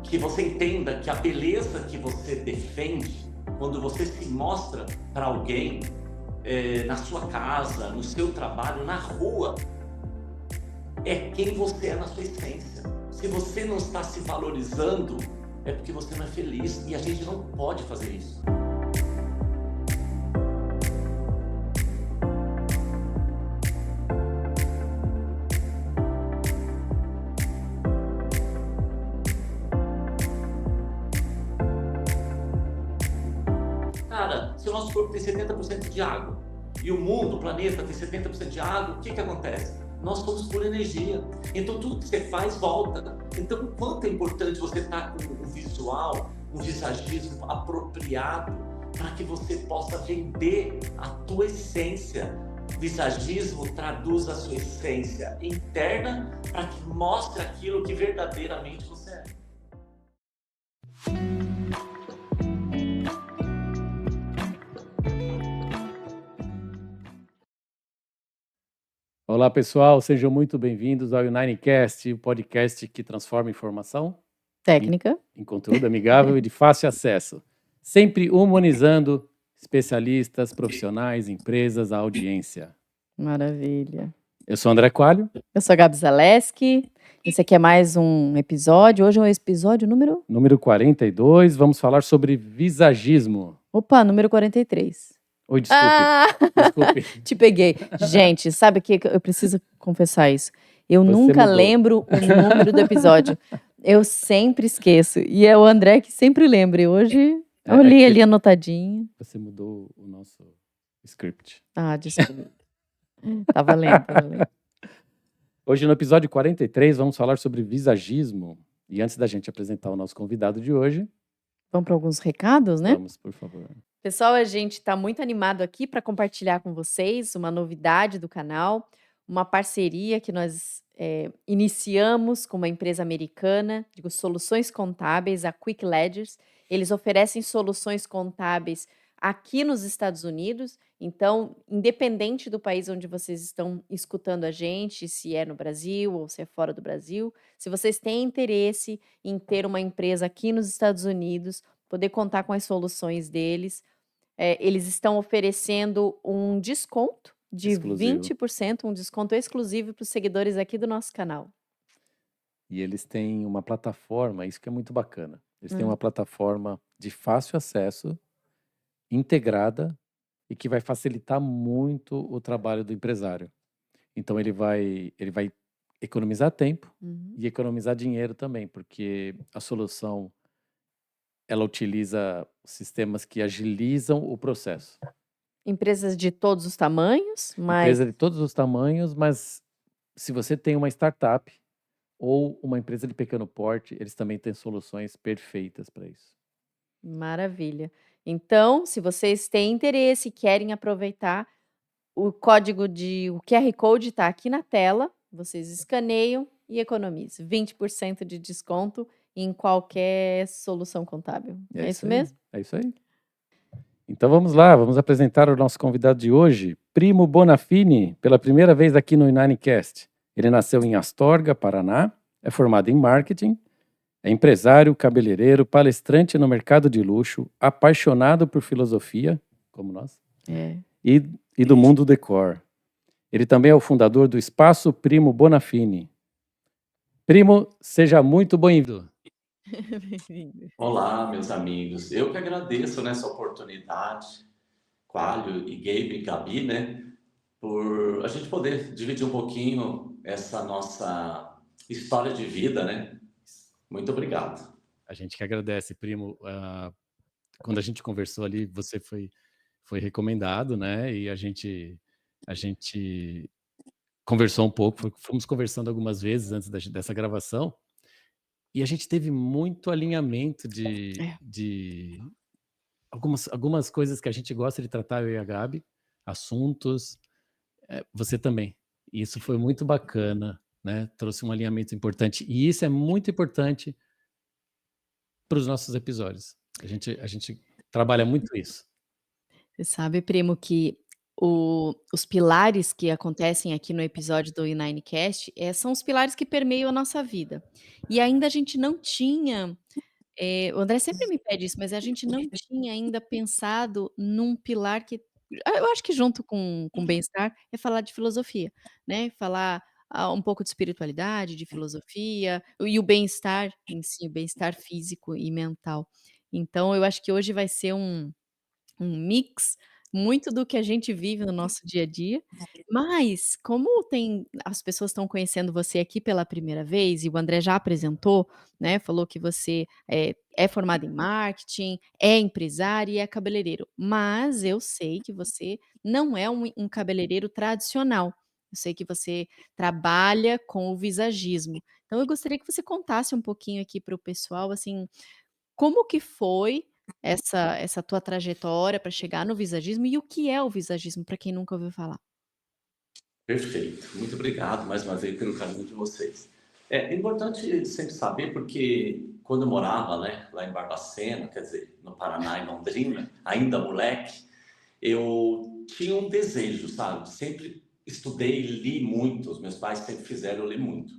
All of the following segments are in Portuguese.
que você entenda que a beleza que você defende, quando você se mostra para alguém, na sua casa, no seu trabalho, na rua, é quem você é na sua essência. Se você não está se valorizando, é porque você não é feliz, e a gente não pode fazer isso. Cara, se o nosso corpo tem 70% de água e o mundo, o planeta, tem 70% de água, o que acontece? Nós somos pura energia. Então tudo que você faz volta. Então, o quanto é importante você estar com um visual, um visagismo apropriado para que você possa vender a tua essência. Visagismo traduz a sua essência interna para que mostre aquilo que verdadeiramente você é. Olá, pessoal, sejam muito bem-vindos ao UnineCast, o podcast que transforma informação Técnica. em conteúdo amigável e de fácil acesso, sempre humanizando especialistas, profissionais, empresas, a audiência. Maravilha. Eu sou André Coalho. Eu sou a Gabi Zaleski. Esse aqui é mais um episódio. Hoje é um episódio Número 42, vamos falar sobre visagismo. Opa, número 43. Oi, desculpe. Desculpe. Te peguei. Gente, sabe o que eu preciso confessar isso? Eu Você nunca mudou. lembro o número do episódio. Eu sempre esqueço. E é o André que sempre lembra. E hoje eu li que ali anotadinho. Você mudou o nosso script. Ah, desculpa. Tava lendo. Hoje, no episódio 43, vamos falar sobre visagismo. E antes da gente apresentar o nosso convidado de hoje, Vamos para alguns recados, né? vamos, por favor. Pessoal, a gente está muito animado aqui para compartilhar com vocês uma novidade do canal, uma parceria que nós iniciamos com uma empresa americana de soluções contábeis, a Quick Ledgers. Eles oferecem soluções contábeis aqui nos Estados Unidos, então, independente do país onde vocês estão escutando a gente, se é no Brasil ou se é fora do Brasil, se vocês têm interesse em ter uma empresa aqui nos Estados Unidos, poder contar com as soluções deles, eles estão oferecendo um desconto de Exclusivo. 20%, um desconto exclusivo para os seguidores aqui do nosso canal. E eles têm uma plataforma, isso que é muito bacana. Eles têm uma plataforma de fácil acesso, integrada, e que vai facilitar muito o trabalho do empresário. Então ele vai economizar tempo e economizar dinheiro também, porque a solução ela utiliza sistemas que agilizam o processo. Empresas de todos os tamanhos, mas Empresa de todos os tamanhos, mas se você tem uma startup ou uma empresa de pequeno porte, eles também têm soluções perfeitas para isso. maravilha. Então, se vocês têm interesse e querem aproveitar, o QR Code está aqui na tela, vocês escaneiam e economizam 20% de desconto em qualquer solução contábil. É isso aí. mesmo? É isso aí. Então vamos lá, vamos apresentar o nosso convidado de hoje, Primo Bonafini, pela primeira vez aqui no UnineCast. Ele nasceu em Astorga, Paraná, é formado em marketing, é empresário, cabeleireiro, palestrante no mercado de luxo, apaixonado por filosofia, como nós, e do mundo decor. Ele também é o fundador do Espaço Primo Bonafini. Primo, seja muito bem-vindo. Bem-vindo. Olá, meus amigos. Eu que agradeço nessa oportunidade, Coalho e Gabi, né, por a gente poder dividir um pouquinho essa nossa história de vida, né? Muito obrigado. A gente que agradece, Primo. Quando a gente conversou ali, você foi recomendado, né? E a gente conversou um pouco, fomos conversando algumas vezes antes dessa gravação, e a gente teve muito alinhamento de algumas coisas que a gente gosta de tratar, eu e a Gabi, assuntos, você também. E isso foi muito bacana, né? Trouxe um alinhamento importante, e isso é muito importante para os nossos episódios. A gente trabalha muito isso. Você sabe, primo, que Os pilares que acontecem aqui no episódio do Ninecast, são os pilares que permeiam a nossa vida. E ainda a gente não tinha, o André sempre me pede isso, mas a gente não tinha ainda pensado num pilar que eu acho que junto com bem-estar, é falar de filosofia, né, falar, um pouco de espiritualidade, de filosofia, e o bem-estar em si, o bem-estar físico e mental. Então eu acho que hoje vai ser um mix muito do que a gente vive no nosso dia a dia, mas como as pessoas estão conhecendo você aqui pela primeira vez e o André já apresentou, né, falou que você é formado em marketing, é empresário e é cabeleireiro, mas eu sei que você não é um cabeleireiro tradicional. Eu sei que você trabalha com o visagismo. Então eu gostaria que você contasse um pouquinho aqui para o pessoal, assim, como que foi essa tua trajetória para chegar no visagismo e o que é o visagismo, para quem nunca ouviu falar? Perfeito. Muito obrigado mais uma vez pelo carinho de vocês. É importante sempre saber porque quando eu morava, né, lá em Barbacena, quer dizer, no Paraná, em Londrina, ainda moleque, eu tinha um desejo, sabe? Sempre estudei e li muito, os meus pais sempre fizeram eu ler muito.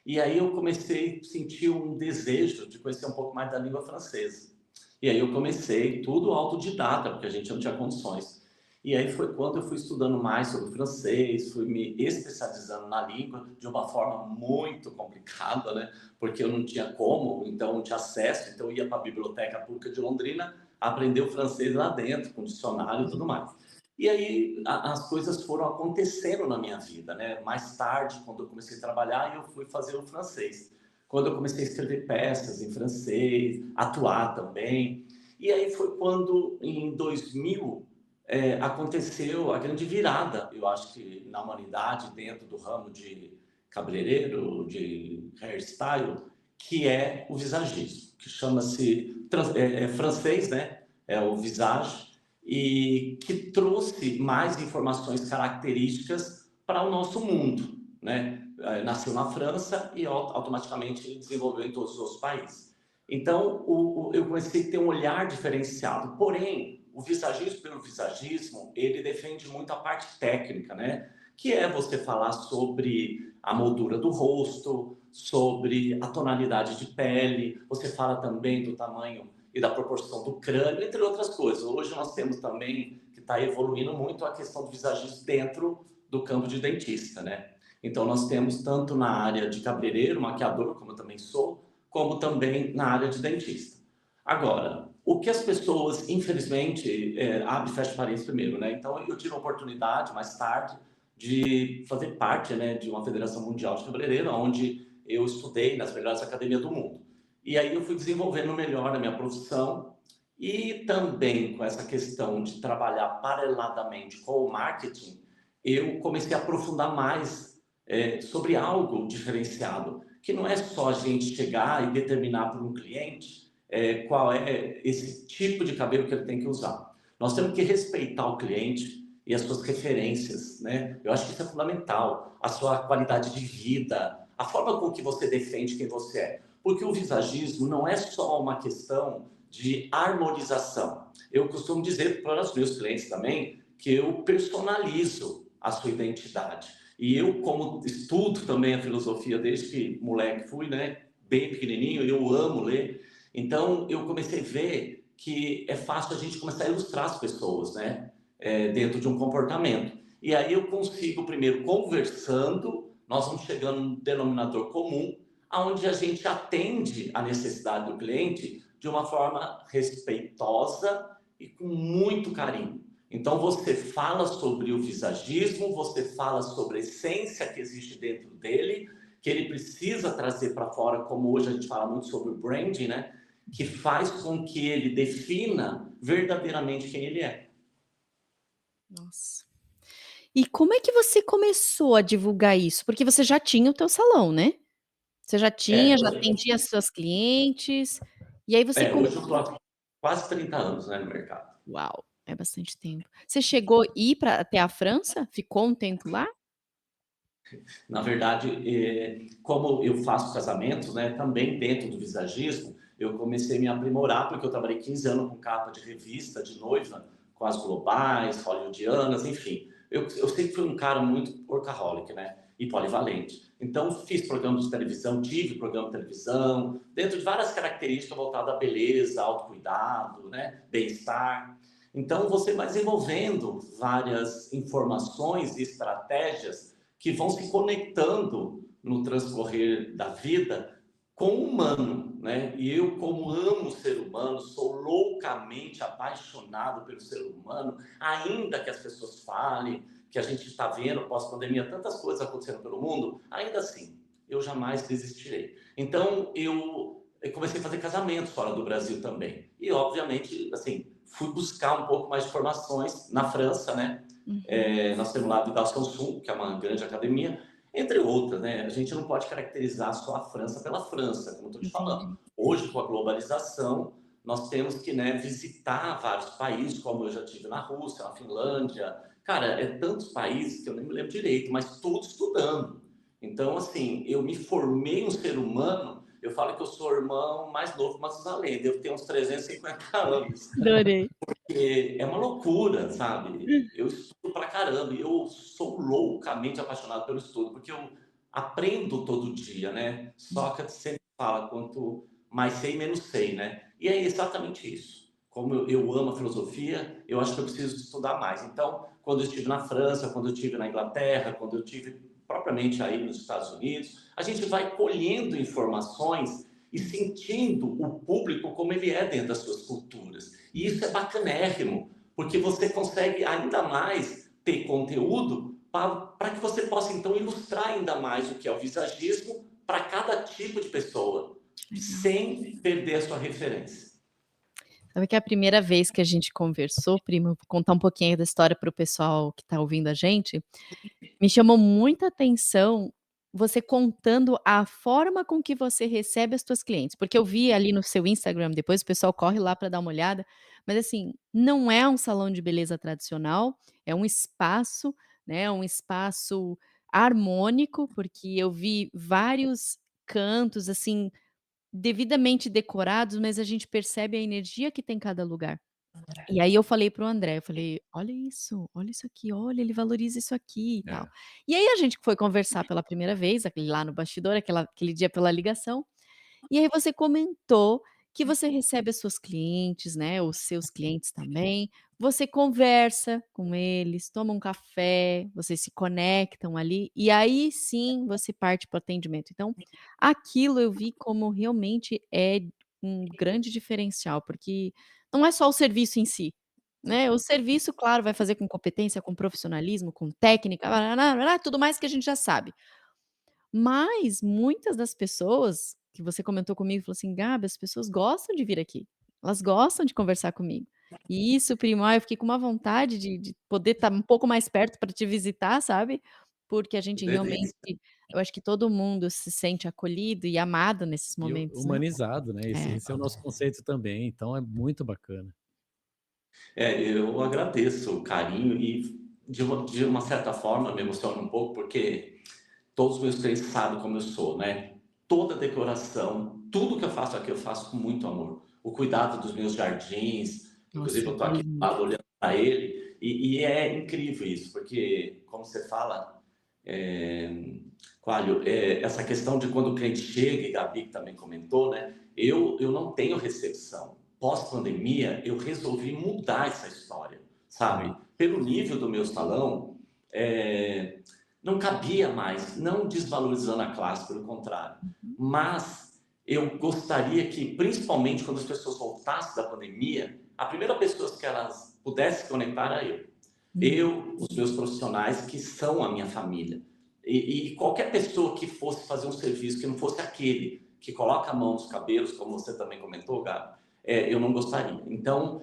E aí eu comecei a sentir um desejo de conhecer um pouco mais da língua francesa. E aí eu comecei tudo autodidata, porque a gente não tinha condições. E aí foi quando eu fui estudando mais sobre o francês, fui me especializando na língua de uma forma muito complicada, né? Porque eu não tinha como, então não tinha acesso, então eu ia para a Biblioteca Pública de Londrina aprender o francês lá dentro, com dicionário e tudo mais. E aí as coisas foram acontecendo na minha vida, né? Mais tarde, quando eu comecei a trabalhar, eu fui fazer o francês. Quando eu comecei a escrever peças em francês, atuar também. E aí foi quando, em 2000, aconteceu a grande virada, eu acho que na humanidade, dentro do ramo de cabeleireiro, de hairstyle, que é o visagismo, que chama-se, francês, né? É o visage, e que trouxe mais informações características para o nosso mundo, né? Nasceu na França e automaticamente desenvolveu em todos os outros países. Então, eu comecei a ter um olhar diferenciado. Porém, o visagismo pelo visagismo, ele defende muito a parte técnica, né? Que é você falar sobre a moldura do rosto, sobre a tonalidade de pele, você fala também do tamanho e da proporção do crânio, entre outras coisas. Hoje nós temos também, que está evoluindo muito, a questão do visagismo dentro do campo de dentista, né? Então nós temos tanto na área de cabeleireiro, maquiador, como eu também sou, como também na área de dentista. Agora, o que as pessoas, infelizmente, abre e fecha parênteses primeiro, né? Então eu tive a oportunidade, mais tarde, de fazer parte, né, de uma Federação Mundial de Cabeleireiro, onde eu estudei nas melhores academias do mundo. E aí eu fui desenvolvendo melhor a minha profissão e também com essa questão de trabalhar paralelamente com o marketing, eu comecei a aprofundar mais sobre algo diferenciado, que não é só a gente chegar e determinar para um cliente qual é esse tipo de cabelo que ele tem que usar. Nós temos que respeitar o cliente e as suas referências, né? Eu acho que isso é fundamental. A sua qualidade de vida, a forma com que você defende quem você é. Porque o visagismo não é só uma questão de harmonização. Eu costumo dizer para os meus clientes também que eu personalizo a sua identidade. E eu, como estudo também a filosofia desde que moleque fui, né? Bem pequenininho, eu amo ler. Então, eu comecei a ver que é fácil a gente começar a ilustrar as pessoas, né? Dentro de um comportamento. E aí eu consigo, primeiro, conversando, nós vamos chegando num denominador comum, onde a gente atende a necessidade do cliente de uma forma respeitosa e com muito carinho. Então, você fala sobre o visagismo, você fala sobre a essência que existe dentro dele, que ele precisa trazer para fora, como hoje a gente fala muito sobre o branding, né? Que faz com que ele defina verdadeiramente quem ele é. Nossa. E como é que você começou a divulgar isso? Porque você já tinha o teu salão, né? Você já atendia as suas clientes, e aí você Hoje eu estou há quase 30 anos, né, no mercado. Uau, é bastante tempo. Você chegou a ir até a França? Ficou um tempo lá? Na verdade, como eu faço casamentos, né, também dentro do visagismo, eu comecei a me aprimorar, porque eu trabalhei 15 anos com capa de revista, de noiva, com as globais, hollywoodianas, enfim. Eu sempre fui um cara muito workaholic, né? E polivalente. Então, fiz programas de televisão, tive programa de televisão, dentro de várias características voltadas à beleza, autocuidado, né? Bem-estar. Então, você vai desenvolvendo várias informações e estratégias que vão se conectando no transcorrer da vida com o humano, né? E eu, como amo o ser humano, sou loucamente apaixonado pelo ser humano, ainda que as pessoas falem que a gente está vendo pós-pandemia tantas coisas acontecendo pelo mundo, ainda assim, eu jamais desistirei. Então, eu comecei a fazer casamentos fora do Brasil também. E, obviamente, assim, fui buscar um pouco mais de informações na França, né? Nós temos lá a Vidal Sassoon, que é uma grande academia, entre outras, né? A gente não pode caracterizar só a França pela França, como eu estou te falando. Hoje, com a globalização, nós temos que, né, visitar vários países, como eu já tive na Rússia, na Finlândia. Cara, é tantos países que eu nem me lembro direito, mas tudo estudando. Então, assim, eu me formei um ser humano. Eu falo que eu sou o irmão mais novo de Matusalém, devo ter uns 350 anos. Adorei. Porque é uma loucura, sabe? Eu estudo pra caramba e eu sou loucamente apaixonado pelo estudo, porque eu aprendo todo dia, né? Sócrates sempre fala, quanto mais sei, menos sei, né? E é exatamente isso. Como eu amo a filosofia, eu acho que eu preciso estudar mais. Então, quando eu estive na França, quando eu estive na Inglaterra, quando eu estive propriamente aí nos Estados Unidos, a gente vai colhendo informações e sentindo o público como ele é dentro das suas culturas. E isso é bacanérrimo, porque você consegue ainda mais ter conteúdo para que você possa, então, ilustrar ainda mais o que é o visagismo para cada tipo de pessoa, sem perder a sua referência. Sabe que é a primeira vez que a gente conversou, primo, vou contar um pouquinho da história para o pessoal que está ouvindo a gente. Me chamou muita atenção você contando a forma com que você recebe as tuas clientes, porque eu vi ali no seu Instagram, depois o pessoal corre lá para dar uma olhada, mas assim, não é um salão de beleza tradicional, é um espaço, né, um espaço harmônico, porque eu vi vários cantos, assim, devidamente decorados, mas a gente percebe a energia que tem cada lugar. E aí eu falei para o André, eu falei: olha isso aqui, olha, ele valoriza isso aqui e tal". É. E aí a gente foi conversar pela primeira vez, aquele lá no bastidor, aquele dia pela ligação, e aí você comentou que você recebe as suas clientes, né, os seus clientes também, você conversa com eles, toma um café, vocês se conectam ali, e aí sim você parte para o atendimento. Então, aquilo eu vi como realmente é um grande diferencial, porque não é só o serviço em si, né, o serviço, claro, vai fazer com competência, com profissionalismo, com técnica, tudo mais que a gente já sabe. Mas muitas das pessoas que você comentou comigo, falou assim: "Gabi, as pessoas gostam de vir aqui, elas gostam de conversar comigo". E isso, primo, eu fiquei com uma vontade de poder estar um pouco mais perto para te visitar, sabe, porque a gente realmente Delícia. eu acho que todo mundo se sente acolhido e amado nesses E momentos, né. humanizado, né? É. Esse é o nosso conceito também, então é muito bacana. Eu agradeço o carinho e, de uma certa forma, me emociona um pouco, porque todos os meus clientes sabem como eu sou, né? Toda decoração, tudo que eu faço aqui, eu faço com muito amor. O cuidado dos meus jardins, inclusive Nossa, eu estou é aqui do lindo. lado olhando para ele, e é incrível isso, porque, como você fala, é, Coelho, essa questão de quando o cliente chega, e Gabi que também comentou, né? Eu não tenho recepção. Pós-pandemia, eu resolvi mudar essa história, sabe? Pelo nível do meu salão, não cabia mais, não desvalorizando a classe, pelo contrário. Mas eu gostaria que, principalmente quando as pessoas voltassem da pandemia, a primeira pessoa que elas pudessem se conectar era eu. Eu, os meus profissionais, que são a minha família. E qualquer pessoa que fosse fazer um serviço que não fosse aquele que coloca a mão nos cabelos, como você também comentou, Gabi, eu não gostaria. Então,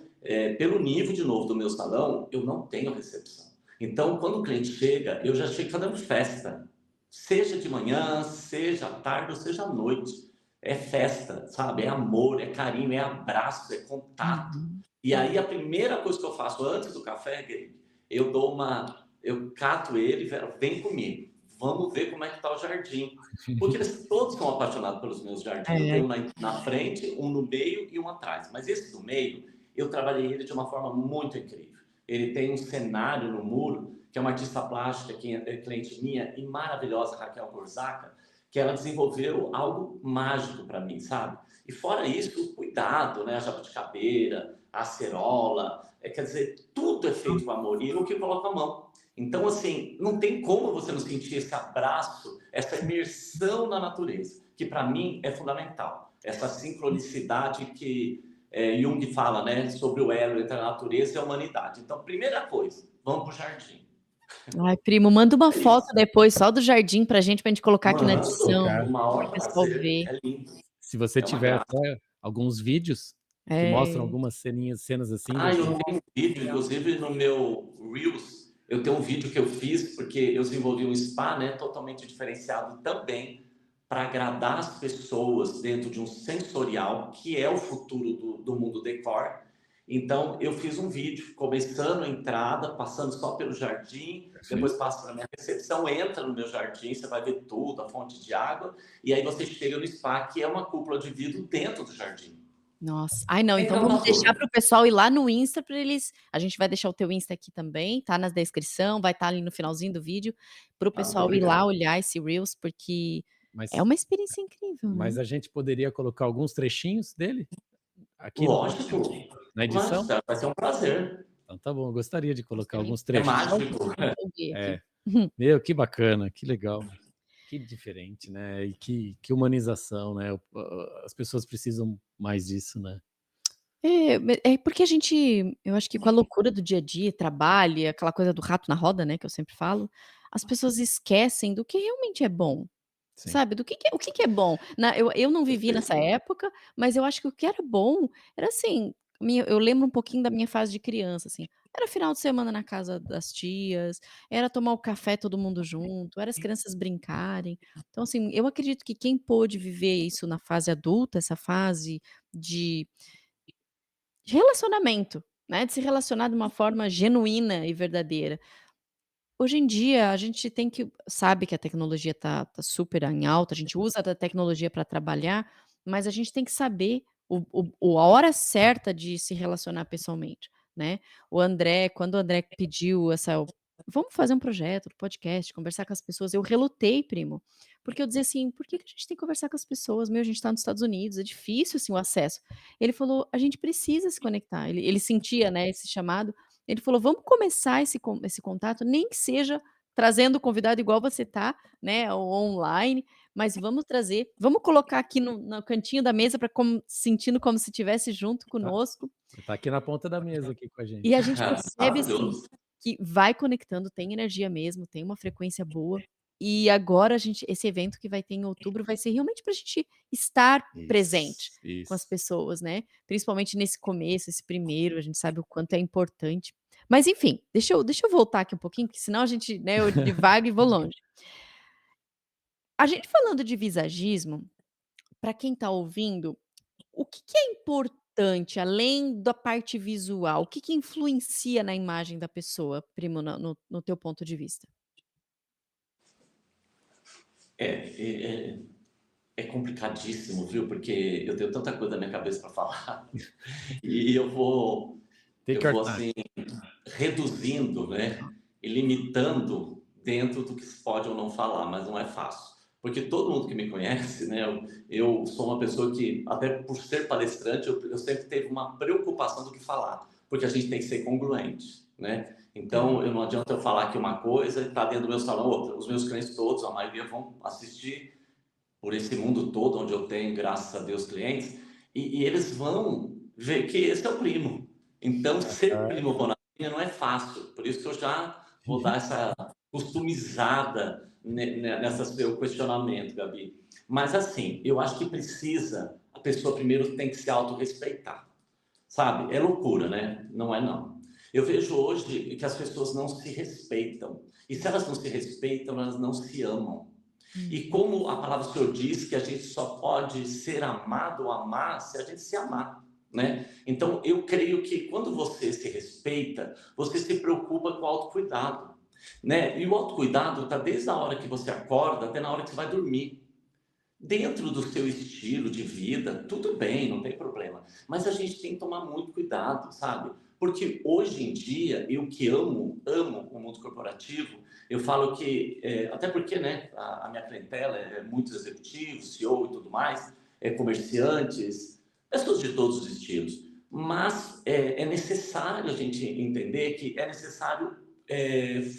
pelo nível, de novo, do meu salão, eu não tenho recepção. Então, quando o cliente chega, eu já chego fazendo festa. Seja de manhã, seja à tarde ou seja à noite. É festa, sabe? É amor, é carinho, é abraço, é contato. Uhum. E aí, a primeira coisa que eu faço antes do café, eu cato ele, vem comigo. Vamos ver como é que está o jardim. Porque eles todos são apaixonados pelos meus jardins. Eu É. tenho um na frente, um no meio e um atrás. Mas esse do meio, eu trabalhei ele de uma forma muito incrível. ele tem um cenário no muro, que é uma artista plástica, que é cliente minha, e maravilhosa, Raquel Gorzaca, que ela desenvolveu algo mágico para mim, sabe? E fora isso, o cuidado, né? A jabuticabeira, a acerola, quer dizer, tudo é feito com amor, e eu que coloco a mão. Então, assim, não tem como você não sentir esse abraço, essa imersão na natureza, que para mim é fundamental. Essa sincronicidade que Jung fala, né, sobre o elo entre a natureza e a humanidade. Então, primeira coisa, vamos para o jardim. Ai, primo, manda uma É foto isso. depois só do jardim pra gente colocar aqui na Mano, edição, o para maior o pessoal prazer, ver. é lindo, Se você é uma tiver graça. até alguns vídeos que mostram É. algumas cenas assim Ah, eu desse. tenho um vídeo, inclusive no meu Reels, eu tenho um vídeo que eu fiz, porque eu desenvolvi um spa, né, totalmente diferenciado também, para agradar as pessoas dentro de um sensorial, que é o futuro do mundo decor. Então, eu fiz um vídeo, começando a entrada, passando só pelo jardim, depois passa para a minha recepção, entra no meu jardim, você vai ver tudo, a fonte de água, e aí você chega no spa, que é uma cúpula de vidro dentro do jardim. Nossa. Ai, não, então Então, vamos tá deixar tudo. para o pessoal ir lá no Insta para eles. A gente vai deixar o teu Insta aqui também, tá na descrição, vai estar ali no finalzinho do vídeo, para o Ah, muito pessoal ir lá obrigado. olhar esse Reels, porque é Mas, uma experiência incrível, né? mas a gente poderia colocar alguns trechinhos dele aqui Lógico, na edição? vai ser um prazer. Então tá bom, eu gostaria de colocar alguns É trechos. mágico. Vou ver aqui. É, meu, que bacana, que legal, que diferente, né? E que humanização, né? As pessoas precisam mais disso, né? É porque a gente, eu acho que com a loucura do dia a dia, trabalho e aquela coisa do rato na roda, né, que eu sempre falo, as pessoas esquecem do que realmente é bom, Sim. sabe, do que o que que é bom. Eu não vivi nessa época, mas eu acho que o que era bom era assim, eu lembro um pouquinho da minha fase de criança, assim, era final de semana na casa das tias, era tomar o café todo mundo junto, era as crianças brincarem. Então, assim, eu acredito que quem pôde viver isso na fase adulta, essa fase de relacionamento, né, de se relacionar de uma forma genuína e verdadeira. Hoje em dia a gente tem que sabe que a tecnologia tá super em alta, a gente usa da tecnologia para trabalhar, mas a gente tem que saber a hora certa de se relacionar pessoalmente, né. Quando o André pediu essa "Vamos fazer um projeto, um podcast, conversar com as pessoas", eu relutei, primo, porque eu dizia assim: "Por que que a gente tem que conversar com as pessoas? Meu, a gente está nos Estados Unidos, é difícil, assim, o acesso". Ele falou: "A gente precisa se conectar", ele sentia, né, esse chamado, ele falou: "Vamos começar esse contato, nem que seja trazendo o convidado igual você tá, né, online, mas vamos colocar aqui no cantinho da mesa para sentindo como se estivesse junto Tá, conosco". tá aqui na ponta da mesa aqui com a E gente. a gente percebe, assim, Maravilhoso. que vai conectando, tem energia mesmo, tem uma frequência boa. E agora esse evento que vai ter em outubro vai ser realmente para a gente estar presente Isso, com as isso. pessoas, né, principalmente nesse começo, esse primeiro, a gente sabe o quanto é importante. Mas enfim, deixa eu voltar aqui um pouquinho, porque senão a gente, né, eu divago e vou longe. A gente falando de visagismo, para quem está ouvindo, o que que é importante, além da parte visual, o que que influencia na imagem da pessoa, primo, no teu ponto de vista? É, é, é é complicadíssimo, viu? Porque eu tenho tanta coisa na minha cabeça para falar e Take eu your vou time. assim reduzindo, né? E limitando dentro do que se pode ou não falar, mas não é fácil. Porque todo mundo que me conhece, né? Eu sou uma pessoa que, até por ser palestrante, eu sempre teve uma preocupação do que falar, porque a gente tem que ser congruente, né? Tá. Então, eu não adianta eu falar aqui uma coisa e tá dentro do meu salão outra. Os meus clientes todos, a maioria vão assistir por esse mundo todo, onde eu tenho, graças a Deus, clientes, e eles vão ver que esse é o primo. Então, ser Ah, primo Bonafini não é fácil, por isso que eu já vou dar essa customizada nessa seu questionamento, Gabi. Mas, assim, eu acho que precisa, a pessoa primeiro tem que se autorrespeitar, sabe? É loucura, né? Não é não. Eu vejo hoje que as pessoas não se respeitam. E se elas não se respeitam, elas não se amam. E Uhum. como a palavra do Senhor diz que a gente só pode ser amado ou amar se a gente se amar, né? Então, eu creio que quando você se respeita, você se preocupa com o autocuidado, né? E o autocuidado está desde a hora que você acorda até na hora que você vai dormir. Dentro do seu estilo de vida, tudo bem, não tem problema. Mas a gente tem que tomar muito cuidado, sabe? Porque hoje em dia, eu que amo o mundo corporativo, eu falo que, até porque, né, a minha clientela é muitos executivos, CEO e tudo mais, comerciantes, pessoas de todos os estilos. Mas é necessário a gente entender que é necessário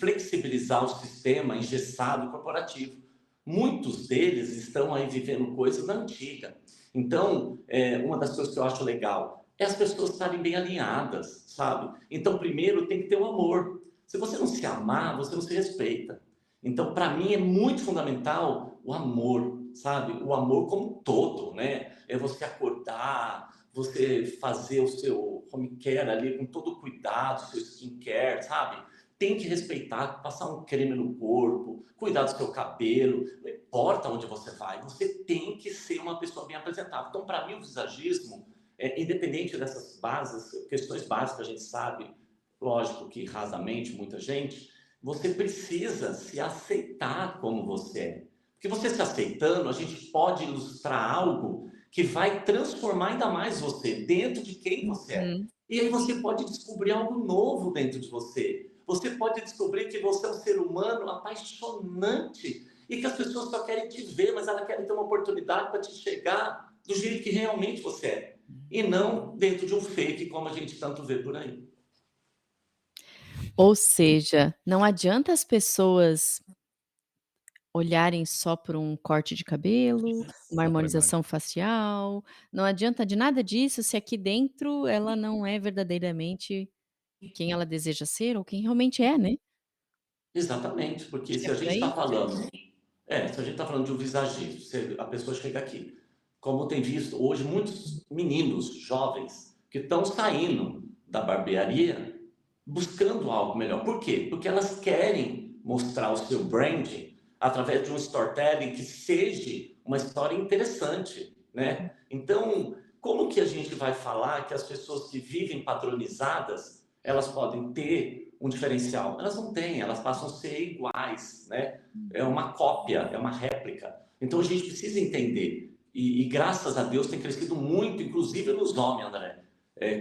flexibilizar o sistema engessado corporativo. Muitos deles estão aí vivendo coisas da antiga. Então, uma das coisas que eu acho legal é as pessoas estarem bem alinhadas, sabe? Então, primeiro tem que ter o amor. Se você não se amar, você não se respeita. Então, para mim é muito fundamental o amor, sabe? O amor como um todo, né? É você acordar, você fazer o seu home care ali com todo cuidado, o seu skincare, sabe? Tem que respeitar, passar um creme no corpo, cuidar do seu cabelo, não importa onde você vai, você tem que ser uma pessoa bem apresentável. Então, para mim, o visagismo, independente dessas bases, questões básicas, a gente sabe, lógico que rasamente, muita gente, você precisa se aceitar como você é. Porque você se aceitando, a gente pode ilustrar algo que vai transformar ainda mais você dentro de quem você é. Uhum. E aí você pode descobrir algo novo dentro de você. Você pode descobrir que você é um ser humano apaixonante e que as pessoas só querem te ver, mas elas querem ter uma oportunidade para te chegar do jeito que realmente você é. E não dentro de um fake, como a gente tanto vê por aí. Ou seja, não adianta as pessoas olharem só por um corte de cabelo, uma Só para a imagem. harmonização facial, não adianta de nada disso se aqui dentro ela não é verdadeiramente quem ela deseja ser ou quem realmente é, né. Exatamente, porque Acho que se é a por gente aí. está falando, se a gente está falando de um visagismo, a pessoa chega aqui, como tem visto hoje muitos meninos jovens que estão saindo da barbearia buscando algo melhor. Por quê? Porque elas querem mostrar o seu branding através de um storytelling que seja uma história interessante, né? Então, como que a gente vai falar que as pessoas que vivem padronizadas, elas podem ter um diferencial? Elas não têm, elas passam a ser iguais, né? É uma cópia, é uma réplica. Então a gente precisa entender. E graças a Deus tem crescido muito, inclusive nos homens, André.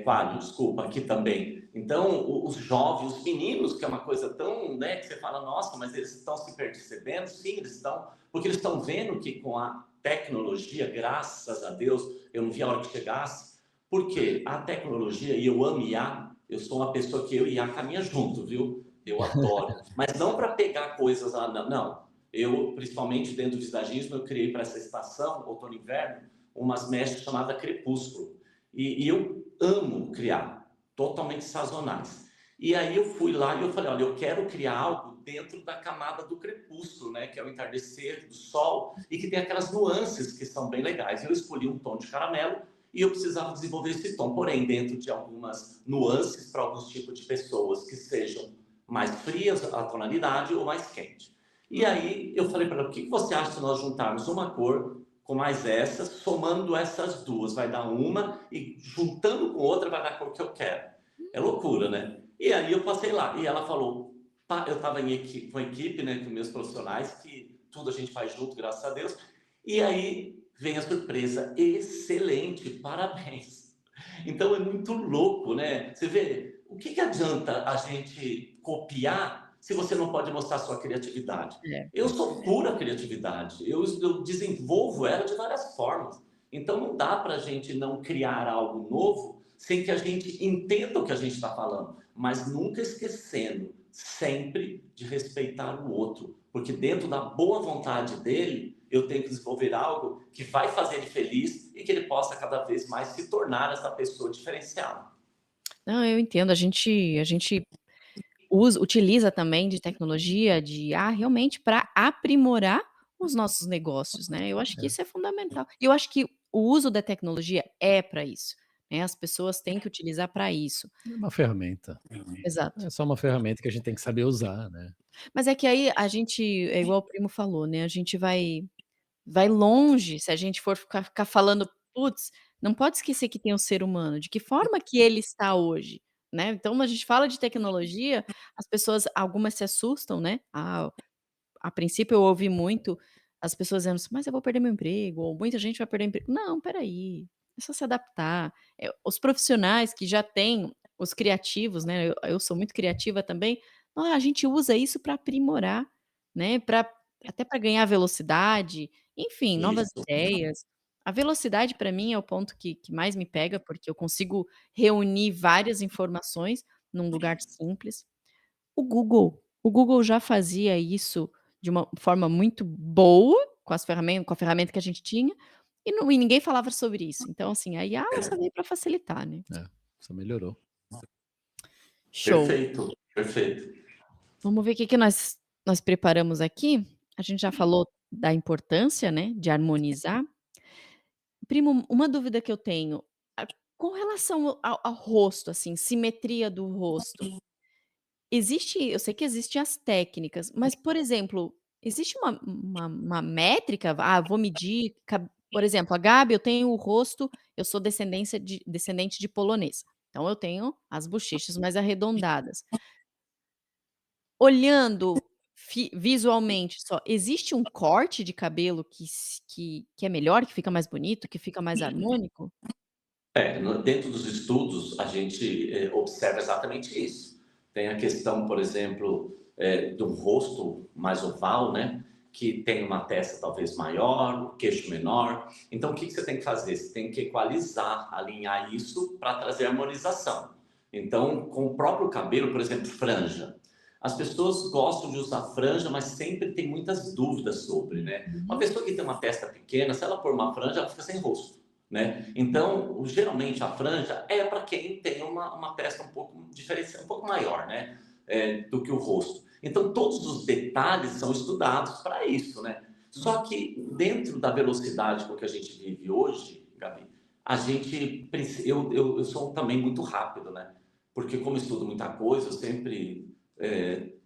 Quadro, desculpa, aqui também. Então, os jovens, os meninos, que é uma coisa tão, né, que você fala, nossa, mas eles estão se percebendo? Sim, eles estão, porque eles estão vendo que com a tecnologia, graças a Deus, eu não vi a hora que chegasse, porque a tecnologia, e eu amo IA, eu sou uma pessoa que eu e IA caminha junto, viu? Eu adoro. Mas não para pegar coisas lá, não. Não. Eu, principalmente dentro do visagismo, eu criei para essa estação, outono e inverno, umas mechas chamadas Crepúsculo. E eu amo criar, totalmente sazonais. E aí eu fui lá e eu falei, olha, eu quero criar algo dentro da camada do crepúsculo, né, que é o entardecer do sol, e que tem aquelas nuances que são bem legais. Eu escolhi um tom de caramelo e eu precisava desenvolver esse tom, porém, dentro de algumas nuances para alguns tipos de pessoas que sejam mais frias a tonalidade ou mais quente. E aí eu falei para ela, o que você acha se nós juntarmos uma cor com mais essas, somando essas duas, vai dar uma, e juntando com outra vai dar a cor que eu quero. É loucura, né? E aí eu passei lá, e ela falou, eu estava com a equipe, né, com meus profissionais, que tudo a gente faz junto, graças a Deus, e aí vem a surpresa, excelente, parabéns. Então é muito louco, né? Você vê, o que adianta a gente copiar se você não pode mostrar sua criatividade? É. Eu sou pura criatividade, eu desenvolvo ela de várias formas. Então não dá para a gente não criar algo novo sem que a gente entenda o que a gente está falando, mas nunca esquecendo sempre de respeitar o outro, porque dentro da boa vontade dele, eu tenho que desenvolver algo que vai fazer ele feliz e que ele possa cada vez mais se tornar essa pessoa diferenciada. Não, eu entendo, a gente utiliza também de tecnologia, de IA, realmente para aprimorar os nossos negócios, né. Eu acho que É. isso é fundamental. E eu acho que o uso da tecnologia é para isso, né, as pessoas têm que utilizar para isso. É uma ferramenta. Exato. É só uma ferramenta que a gente tem que saber usar, né. Mas é que aí a gente é igual o primo falou, né, a gente vai longe se a gente for ficar falando: "Putz, não pode esquecer que tem o ser humano, de que forma que ele está hoje", né. Então a gente fala de tecnologia, as pessoas algumas se assustam, né. A princípio eu ouvi muito as pessoas dizendo assim: "Mas eu vou perder meu emprego", ou muita gente vai perder emprego. Não, espera aí, é só se adaptar. Os profissionais que já têm os criativos, né, eu sou muito criativa também, a gente usa isso para aprimorar, né, até para ganhar velocidade, enfim, novas Isso. ideias. A velocidade para mim é o ponto que mais me pega, porque eu consigo reunir várias informações num lugar simples. O Google já fazia isso de uma forma muito boa com a ferramenta que a gente tinha, e ninguém falava sobre isso. Então, assim, a IA ela só veio para facilitar, né. É, só melhorou. Show. Perfeito, perfeito. Vamos ver o que que nós preparamos aqui. A gente já falou da importância, né, de harmonizar. Primo, uma dúvida que eu tenho, com relação ao rosto, assim, simetria do rosto. Eu sei que existem as técnicas, mas, por exemplo, existe uma métrica? Vou medir por exemplo, a Gabi, eu tenho o rosto, eu sou descendente de polonês, então eu tenho as bochechas mais arredondadas. Olhando visualmente só, existe um corte de cabelo que é melhor, que fica mais bonito, que fica mais harmônico? Dentro dos estudos, a gente observa exatamente isso. Tem a questão, por exemplo, do rosto mais oval, né? Que tem uma testa talvez maior, o queixo menor. Então, o que você tem que fazer? Você tem que equalizar, alinhar isso para trazer harmonização. Então, com o próprio cabelo, por exemplo, franja. As pessoas gostam de usar franja, mas sempre tem muitas dúvidas sobre, né? Uma Uhum. pessoa que tem uma testa pequena, se ela pôr uma franja, ela fica sem rosto. Né? Então, geralmente a franja é para quem tem uma testa um pouco diferenciada, um pouco maior, né? Do que o rosto. Então, todos os detalhes são estudados para isso, né? Só que dentro da velocidade com que a gente vive hoje, Gabi, eu sou também muito rápido, né? Porque como eu estudo muita coisa, eu sempre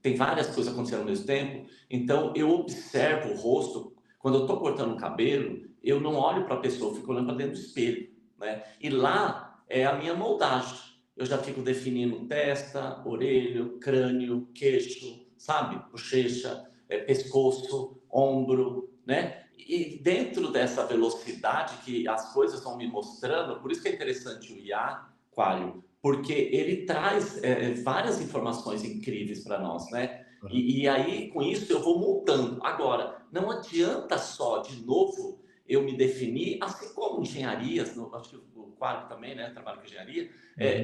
tem várias coisas acontecendo ao mesmo tempo. Então, eu observo o rosto. Quando eu estou cortando o cabelo, eu não olho para a pessoa, eu fico olhando para dentro do espelho, né? E lá é a minha moldagem. Eu já fico definindo testa, orelha, crânio, queixo, sabe? Bochecha, pescoço, ombro, né? E dentro dessa velocidade que as coisas vão me mostrando, por isso que é interessante o IA, Quario, porque ele traz várias informações incríveis para nós, né? Aham. E aí, com isso, eu vou montando. Agora, não adianta só, de novo, eu me definir, assim como engenharias, acho que o Quadro também, né, trabalha com engenharia,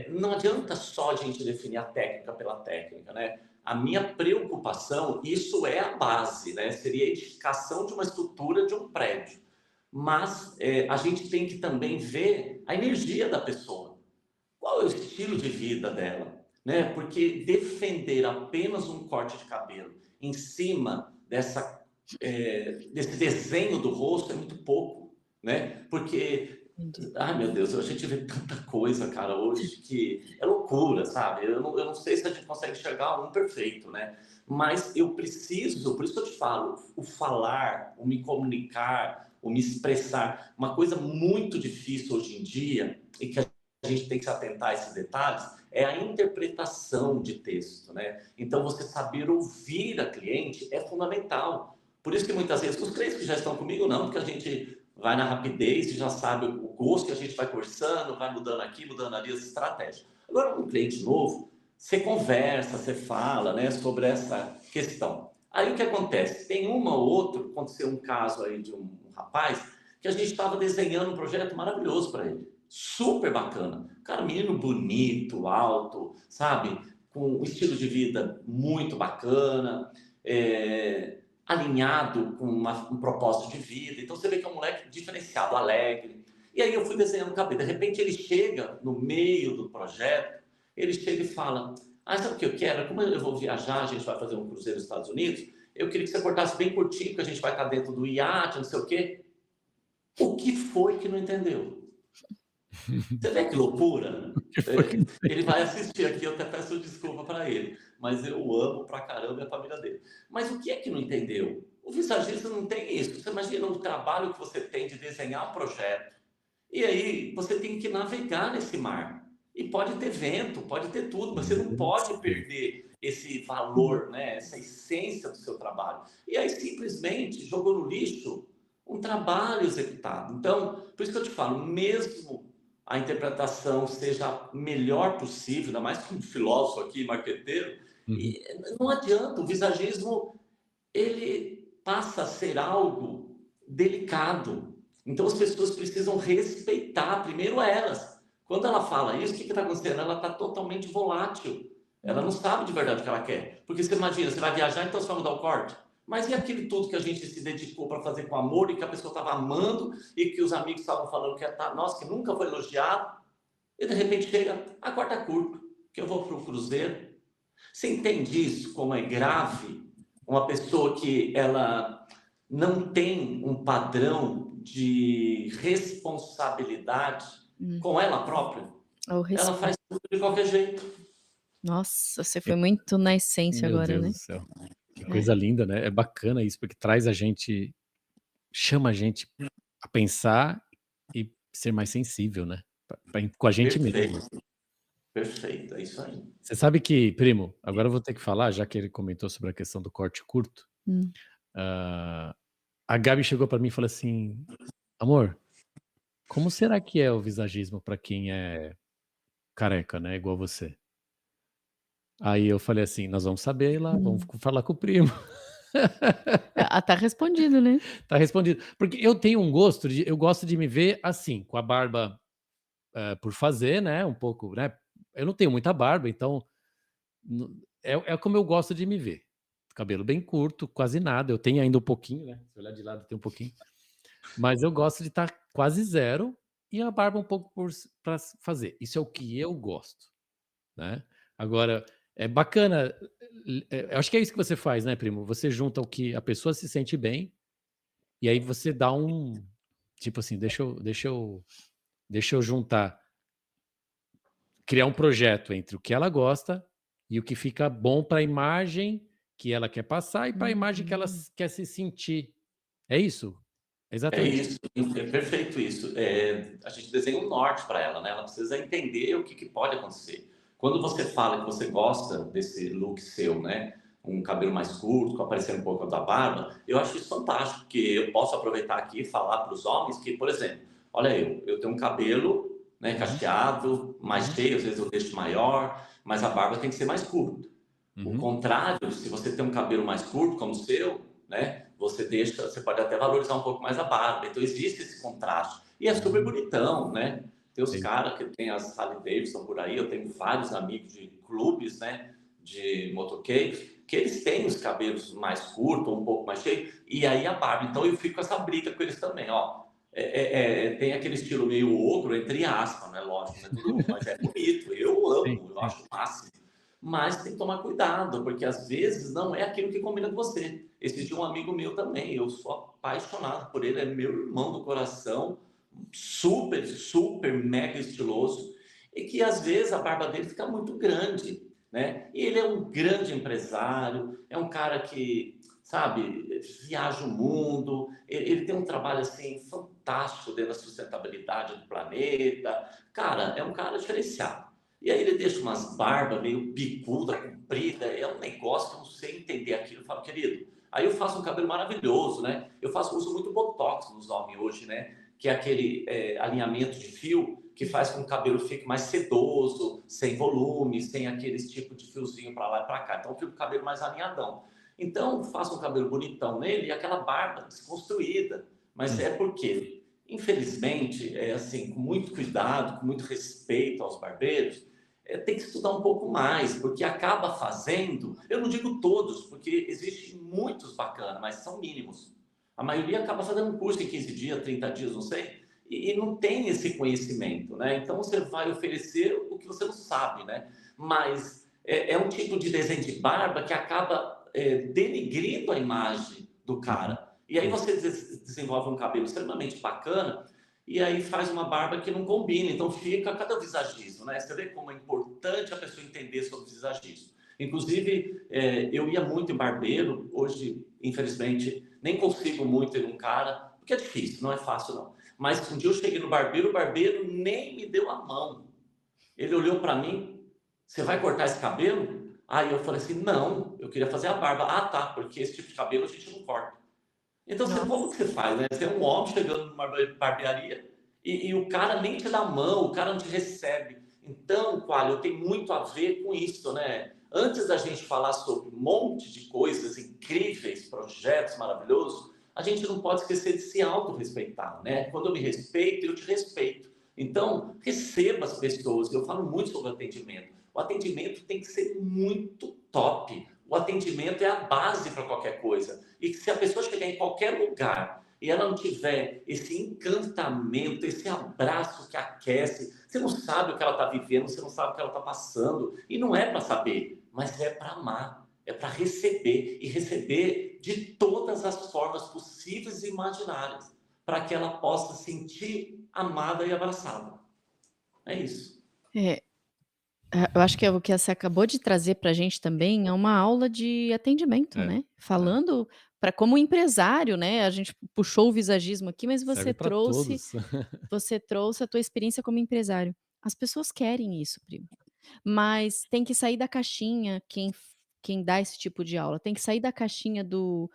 não adianta só a gente definir a técnica pela técnica, né? A minha preocupação, isso é a base, né? Seria a edificação de uma estrutura de um prédio. Mas a gente tem que também ver a energia da pessoa. Qual é o estilo de vida dela? Né? Porque defender apenas um corte de cabelo em cima desse desenho do rosto é muito pouco, né? Porque, Entendi. ai meu Deus, a gente vê tanta coisa, cara, hoje que é loucura, sabe? Eu não sei se a gente consegue enxergar um perfeito, né? Mas eu preciso, por isso que eu te falo, o falar, o me comunicar, o me expressar, uma coisa muito difícil hoje em dia e que a gente tem que se atentar a esses detalhes, é a interpretação de texto, né? Então, você saber ouvir a cliente é fundamental. Por isso que muitas vezes, os clientes que já estão comigo, não, porque a gente vai na rapidez e já sabe o gosto que a gente vai conversando, vai mudando aqui, mudando ali as estratégias. Agora, um cliente novo, você conversa, você fala, né, sobre essa questão. Aí o que acontece? Tem uma ou outra, aconteceu um caso aí de um rapaz que a gente estava desenhando um projeto maravilhoso para ele. Super bacana. Cara, menino bonito, alto, sabe? Com um estilo de vida muito bacana, alinhado com um propósito de vida. Então você vê que é um moleque diferenciado, alegre. E aí eu fui desenhando o cabelo. De repente ele chega no meio do projeto, ele chega e fala: Ah, sabe o que eu quero? Como eu vou viajar, a gente vai fazer um cruzeiro nos Estados Unidos, eu queria que você cortasse bem curtinho, porque a gente vai estar dentro do iate, não sei o quê. O que foi que não entendeu? Você vê que loucura? Que foi que Ele vai assistir aqui, eu até peço desculpa para ele, mas eu amo pra caramba a família dele. Mas o que é que não entendeu? O visagista não tem isso. Você imagina o trabalho que você tem de desenhar um projeto, e aí você tem que navegar nesse mar. E pode ter vento, pode ter tudo, mas você não pode perder esse valor, né? Essa essência do seu trabalho. E aí simplesmente jogou no lixo um trabalho executado. Então, por isso que eu te falo, mesmo a interpretação seja a melhor possível, ainda mais como filósofo aqui, marqueteiro, e não adianta, o visagismo, ele passa a ser algo delicado. Então as pessoas precisam respeitar primeiro elas. Quando ela fala isso, o que está acontecendo? Ela está totalmente volátil. Ela não sabe de verdade o que ela quer. Porque você imagina, você vai viajar, então você vai mudar o corte. Mas e aquele tudo que a gente se dedicou para fazer com amor e que a pessoa estava amando e que os amigos estavam falando que nossa, que nunca foi elogiado, e de repente chega, corta curto, que eu vou para o cruzeiro. Você entende isso como é grave? Uma pessoa que ela não tem um padrão de responsabilidade com ela própria. Ela faz tudo de qualquer jeito. Nossa, você foi muito na essência Meu agora, Deus né? do céu. Que coisa linda, né? É bacana isso, porque traz a gente, chama a gente a pensar e ser mais sensível, né? Com a gente mesmo. Perfeito, é isso aí. Você sabe que, primo, agora eu vou ter que falar, já que ele comentou sobre a questão do corte curto. A Gabi chegou para mim e falou assim: amor, como será que é o visagismo para quem é careca, né? Igual você. Aí eu falei assim: nós vamos saber lá, vamos falar com o primo. Tá respondido, né? Tá respondido. Porque eu tenho um gosto, eu gosto de me ver assim, com a barba por fazer, né? Um pouco, né? Eu não tenho muita barba, então é como eu gosto de me ver. Cabelo bem curto, quase nada. Eu tenho ainda um pouquinho, né? Se olhar de lado, tem um pouquinho. Mas eu gosto de estar quase zero e a barba um pouco para fazer. Isso é o que eu gosto, né? Agora, é bacana. Eu acho que é isso que você faz, né, primo? Você junta o que a pessoa se sente bem e aí você dá um tipo assim, deixa eu juntar, criar um projeto entre o que ela gosta e o que fica bom para a imagem que ela quer passar e para a imagem que ela quer se sentir. É isso? É É exatamente isso, é perfeito isso. A gente desenha um norte para ela, né? Ela precisa entender o que pode acontecer. Quando você fala que você gosta desse look seu, né? Um cabelo mais curto, aparecendo um pouco da barba, eu acho isso fantástico, porque eu posso aproveitar aqui e falar para os homens que, por exemplo, olha eu tenho um cabelo, né, cacheado, mais cheio, às vezes eu deixo maior, mas a barba tem que ser mais curta. O contrário, se você tem um cabelo mais curto, como o seu, né, você pode até valorizar um pouco mais a barba. Então existe esse contraste. E é super bonitão, né? Tem os caras que tem as Harley Davidson por aí, eu tenho vários amigos de clubes, né, de motoqueiros, que eles têm os cabelos mais curtos, um pouco mais cheios, e aí a barba. Então eu fico com essa briga com eles também, ó. Tem aquele estilo meio ogro, entre aspas, né? Lógico, não é tudo, mas é bonito. Eu amo, eu acho o máximo. Mas tem que tomar cuidado, porque às vezes não é aquilo que combina com você. Esse de um amigo meu também, eu sou apaixonado por ele, é meu irmão do coração, super, super mega estiloso, e que às vezes a barba dele fica muito grande, né? E ele é um grande empresário, é um cara que, sabe, viaja o mundo, ele tem um trabalho assim fantástico dentro da sustentabilidade do planeta. Cara, é um cara diferenciado. E aí ele deixa umas barbas meio picuda, comprida, é um negócio que eu não sei entender aquilo. Eu falo, querido, aí eu faço um cabelo maravilhoso, né? Uso muito botox nos homens hoje, né? Que é aquele alinhamento de fio que faz com que o cabelo fique mais sedoso, sem volume, sem aqueles tipo de fiozinho para lá e para cá. Então fica o cabelo mais alinhadão. Então faço um cabelo bonitão nele e aquela barba desconstruída. Mas é porque, infelizmente, assim, com muito cuidado, com muito respeito aos barbeiros, tem que estudar um pouco mais, porque acaba fazendo, eu não digo todos, porque existem muitos bacanas, mas são mínimos. A maioria acaba fazendo um curso em 15 dias, 30 dias, não sei, e não tem esse conhecimento, né? Então você vai oferecer o que você não sabe, né? Mas é um tipo de desenho de barba que acaba denigrindo a imagem do cara. E aí você desenvolve um cabelo extremamente bacana, e aí faz uma barba que não combina, então fica cada visagismo, né? Você vê como é importante a pessoa entender sobre visagismo. Inclusive, eu ia muito em barbeiro, hoje, infelizmente, nem consigo muito ir num cara, porque é difícil, não é fácil não. Mas um dia eu cheguei no barbeiro, o barbeiro nem me deu a mão. Ele olhou para mim, você vai cortar esse cabelo? Aí eu falei assim, não, eu queria fazer a barba. Ah, tá, porque esse tipo de cabelo a gente não corta. Então, como que você faz, né? Você é um homem chegando numa barbearia e o cara nem te dá a mão, o cara não te recebe. Então, Qualy, eu tenho muito a ver com isso, né? Antes da gente falar sobre um monte de coisas incríveis, projetos maravilhosos, a gente não pode esquecer de se autorrespeitar, né? Quando eu me respeito, eu te respeito. Então, receba as pessoas. Eu falo muito sobre atendimento. O atendimento tem que ser muito top. O atendimento é a base para qualquer coisa. E se a pessoa chegar em qualquer lugar e ela não tiver esse encantamento, esse abraço que aquece, você não sabe o que ela está vivendo, você não sabe o que ela está passando. E não é para saber, mas é para amar, é para receber, e receber de todas as formas possíveis e imaginárias, para que ela possa sentir amada e abraçada. É isso. É, eu acho que é o que você acabou de trazer para a gente também é uma aula de atendimento, É, né? Falando para como empresário, né? A gente puxou o visagismo aqui, mas serve para todos. você trouxe a tua experiência como empresário. As pessoas querem isso, primo. Mas tem que sair da caixinha quem dá esse tipo de aula, tem que sair da caixinha do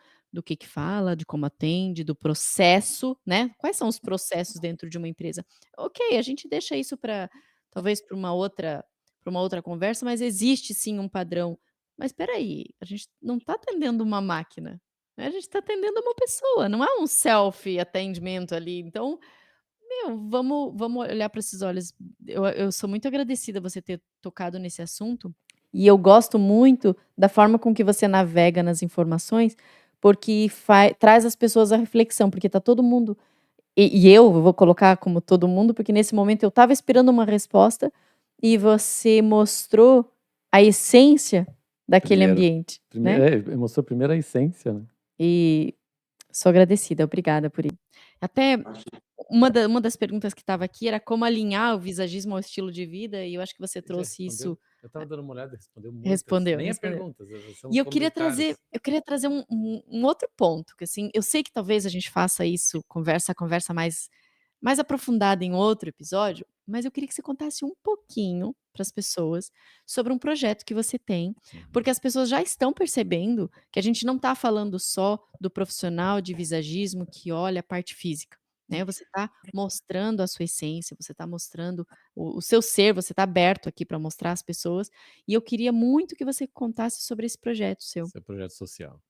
que fala, de como atende, do processo, né. Quais são os processos dentro de uma empresa? Ok, a gente deixa isso para talvez para uma outra conversa, mas existe sim um padrão. Mas espera aí, a gente não está atendendo uma máquina, né, a gente está atendendo uma pessoa, não é um self atendimento ali, então meu, vamos olhar para esses olhos. Eu sou muito agradecida você ter tocado nesse assunto, e eu gosto muito da forma com que você navega nas informações, porque traz as pessoas à reflexão, porque tá todo mundo e eu vou colocar como todo mundo, porque nesse momento eu estava esperando uma resposta, e você mostrou a essência daquele Primeiro, ambiente, né. mostrou primeiro a essência, né. E sou agradecida, obrigada por isso. Até uma das perguntas que estava aqui era como alinhar o visagismo ao estilo de vida, e eu acho que você Ele já trouxe respondeu. isso. Eu estava dando uma olhada, respondeu muitas, Respondeu, nem é respondeu. perguntas, são E comentários. eu queria trazer um outro ponto, que assim, eu sei que talvez a gente faça isso, a conversa mais aprofundada em outro episódio, mas eu queria que você contasse um pouquinho para as pessoas sobre um projeto que você tem, Uhum. porque as pessoas já estão percebendo que a gente não está falando só do profissional de visagismo que olha a parte física, né, você está mostrando a sua essência, você está mostrando o seu ser, você está aberto aqui para mostrar às pessoas, e eu queria muito que você contasse sobre esse projeto seu. Esse é projeto social.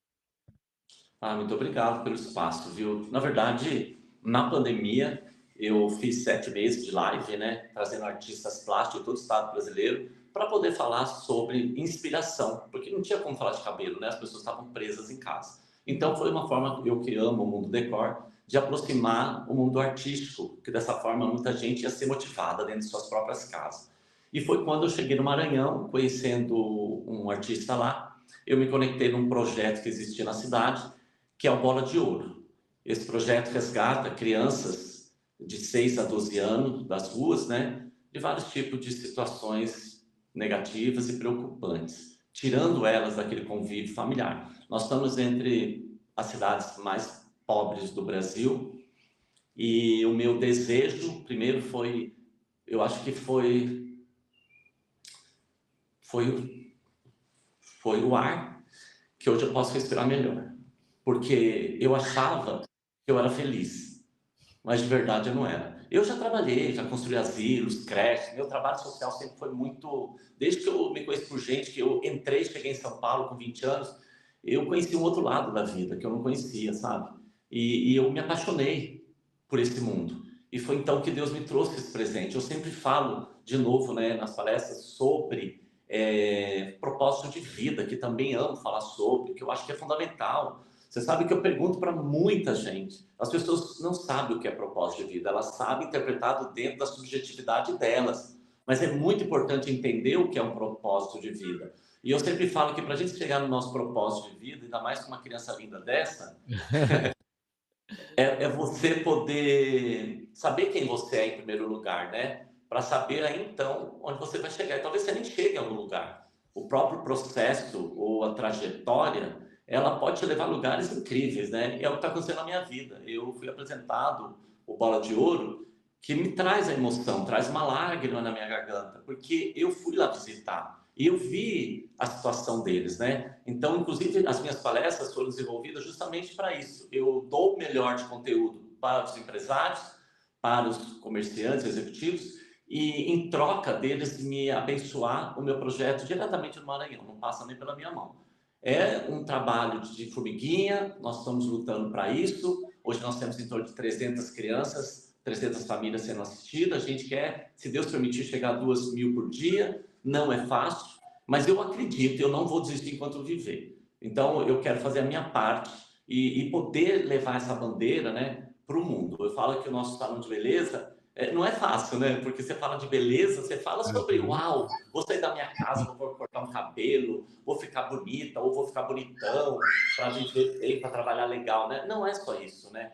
Muito obrigado pelo espaço, viu? Na verdade, na pandemia, eu fiz 7 meses de live, né? Trazendo artistas plásticos de todo o estado brasileiro para poder falar sobre inspiração, porque não tinha como falar de cabelo, né? As pessoas estavam presas em casa. Então, foi uma forma, eu que amo o mundo decor, de aproximar o mundo artístico, que dessa forma muita gente ia ser motivada dentro de suas próprias casas. E foi quando eu cheguei no Maranhão, conhecendo um artista lá, eu me conectei num projeto que existia na cidade, que é o Bola de Ouro. Esse projeto resgata crianças de 6 a 12 anos das ruas, né, de vários tipos de situações negativas e preocupantes, tirando elas daquele convívio familiar. Nós estamos entre as cidades mais pobres do Brasil, e o meu desejo primeiro foi, eu acho que foi, foi o ar, que hoje eu posso respirar melhor, porque eu achava que eu era feliz, mas de verdade eu não era. Eu já trabalhei, já construí asilos, creches, meu trabalho social sempre foi muito... Desde que eu me conheço por gente, que eu entrei, cheguei em São Paulo com 20 anos, eu conheci um outro lado da vida que eu não conhecia, sabe? E eu me apaixonei por esse mundo. E foi então que Deus me trouxe esse presente. Eu sempre falo, de novo, né, nas palestras, sobre propósito de vida, que também amo falar sobre, que eu acho que é fundamental. Você sabe que eu pergunto para muita gente. As pessoas não sabem o que é propósito de vida, elas sabem interpretado dentro da subjetividade delas. Mas é muito importante entender o que é um propósito de vida. E eu sempre falo que para a gente chegar no nosso propósito de vida, ainda mais com uma criança linda dessa, é você poder saber quem você é em primeiro lugar, né? Para saber aí então onde você vai chegar. E talvez você nem chegue em algum lugar. O próprio processo ou a trajetória, ela pode te levar a lugares incríveis, né? E é o que está acontecendo na minha vida. Eu fui apresentado o Bola de Ouro, que me traz a emoção, traz uma lágrima na minha garganta, porque eu fui lá visitar e eu vi a situação deles, né? Então, inclusive, as minhas palestras foram desenvolvidas justamente para isso. Eu dou o melhor de conteúdo para os empresários, para os comerciantes executivos e, em troca deles, me abençoar o meu projeto diretamente no Maranhão, não passa nem pela minha mão. É um trabalho de formiguinha, nós estamos lutando para isso. Hoje nós temos em torno de 300 crianças, 300 famílias sendo assistidas. A gente quer, se Deus permitir, chegar a 2.000 por dia. Não é fácil, mas eu acredito, eu não vou desistir enquanto eu viver. Então, eu quero fazer a minha parte e poder levar essa bandeira, né, para o mundo. Eu falo que o nosso salão de beleza não é fácil, né? Porque você fala de beleza, você fala sobre, uau, vou sair da minha casa, vou cortar um cabelo, vou ficar bonita ou vou ficar bonitão para viver bem, para trabalhar legal, né? Não é só isso, né?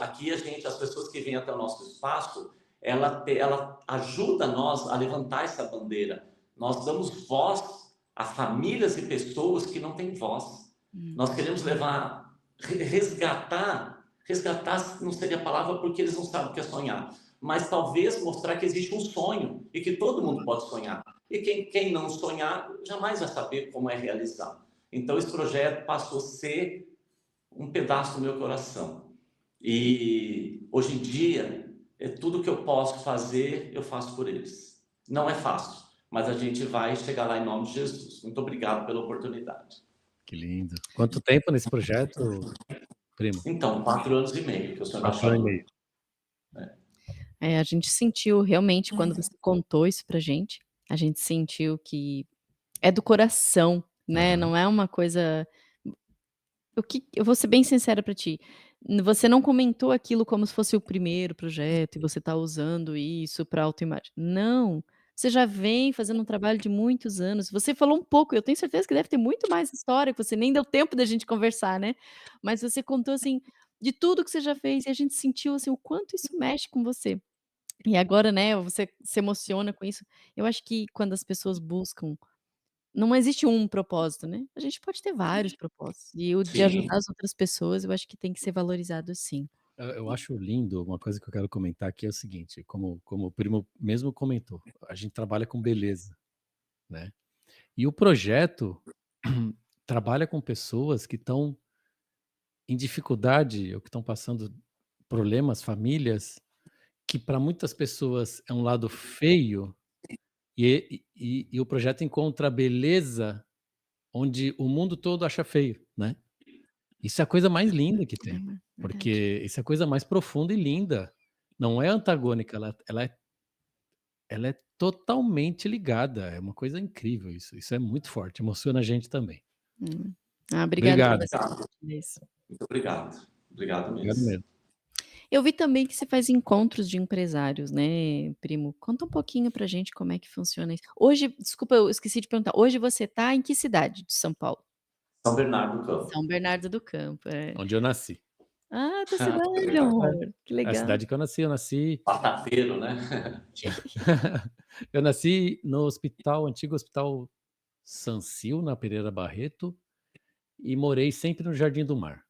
Aqui as pessoas que vêm até o nosso espaço, ela ajuda nós a levantar essa bandeira. Nós damos voz a famílias e pessoas que não têm voz. Nós queremos levar, resgatar não seria a palavra porque eles não sabem o que é sonhar, mas talvez mostrar que existe um sonho e que todo mundo pode sonhar. E quem não sonhar jamais vai saber como é realizar. Então esse projeto passou a ser um pedaço do meu coração. E hoje em dia, tudo que eu posso fazer, eu faço por eles. Não é fácil, mas a gente vai chegar lá em nome de Jesus. Muito obrigado pela oportunidade. Que lindo. Quanto tempo nesse projeto, primo? Então, 4 anos e meio que eu sou 4 anos e embaixador. meio. A gente sentiu realmente quando você contou isso pra gente, a gente sentiu que é do coração, né? Aham. Não é uma coisa. Eu vou ser bem sincera pra ti. Você não comentou aquilo como se fosse o primeiro projeto e você tá usando isso pra autoimagem. Não. Você já vem fazendo um trabalho de muitos anos. Você falou um pouco, eu tenho certeza que deve ter muito mais história, que você nem deu tempo da gente conversar, né? Mas você contou assim de tudo que você já fez e a gente sentiu assim o quanto isso mexe com você. E agora, né, você se emociona com isso. Eu acho que quando as pessoas buscam não existe um propósito, né, a gente pode ter vários propósitos, e o de ajudar Sim, as outras pessoas, eu acho que tem que ser valorizado sim. Eu acho lindo, uma coisa que eu quero comentar aqui é o seguinte, como o primo mesmo comentou, a gente trabalha com beleza, né. E o projeto trabalha com pessoas que estão em dificuldade ou que estão passando problemas, famílias, que para muitas pessoas é um lado feio, e o projeto encontra a beleza onde o mundo todo acha feio, né. Isso é a coisa mais linda que É tem, verdade. porque isso é a coisa mais profunda e linda. Não é antagônica, ela é totalmente ligada, é uma coisa incrível isso é muito forte, emociona a gente também. Hum. Ah, obrigada por Obrigado, você obrigado. compartilhar isso. Muito obrigado. Obrigado obrigado mesmo. mesmo. Eu vi também que você faz encontros de empresários, né, primo. Conta um pouquinho pra gente como é que funciona isso. Hoje desculpa, eu esqueci de perguntar, hoje você tá em que cidade de São Paulo? São Bernardo do São Campo. Bernardo do Campo, é. Onde eu nasci. Ah, tua Muito cidade, obrigado. amor, que É a legal. cidade que eu nasci Batateiro, né? eu nasci no antigo hospital Sancil, na Pereira Barreto, e morei sempre no Jardim do Mar.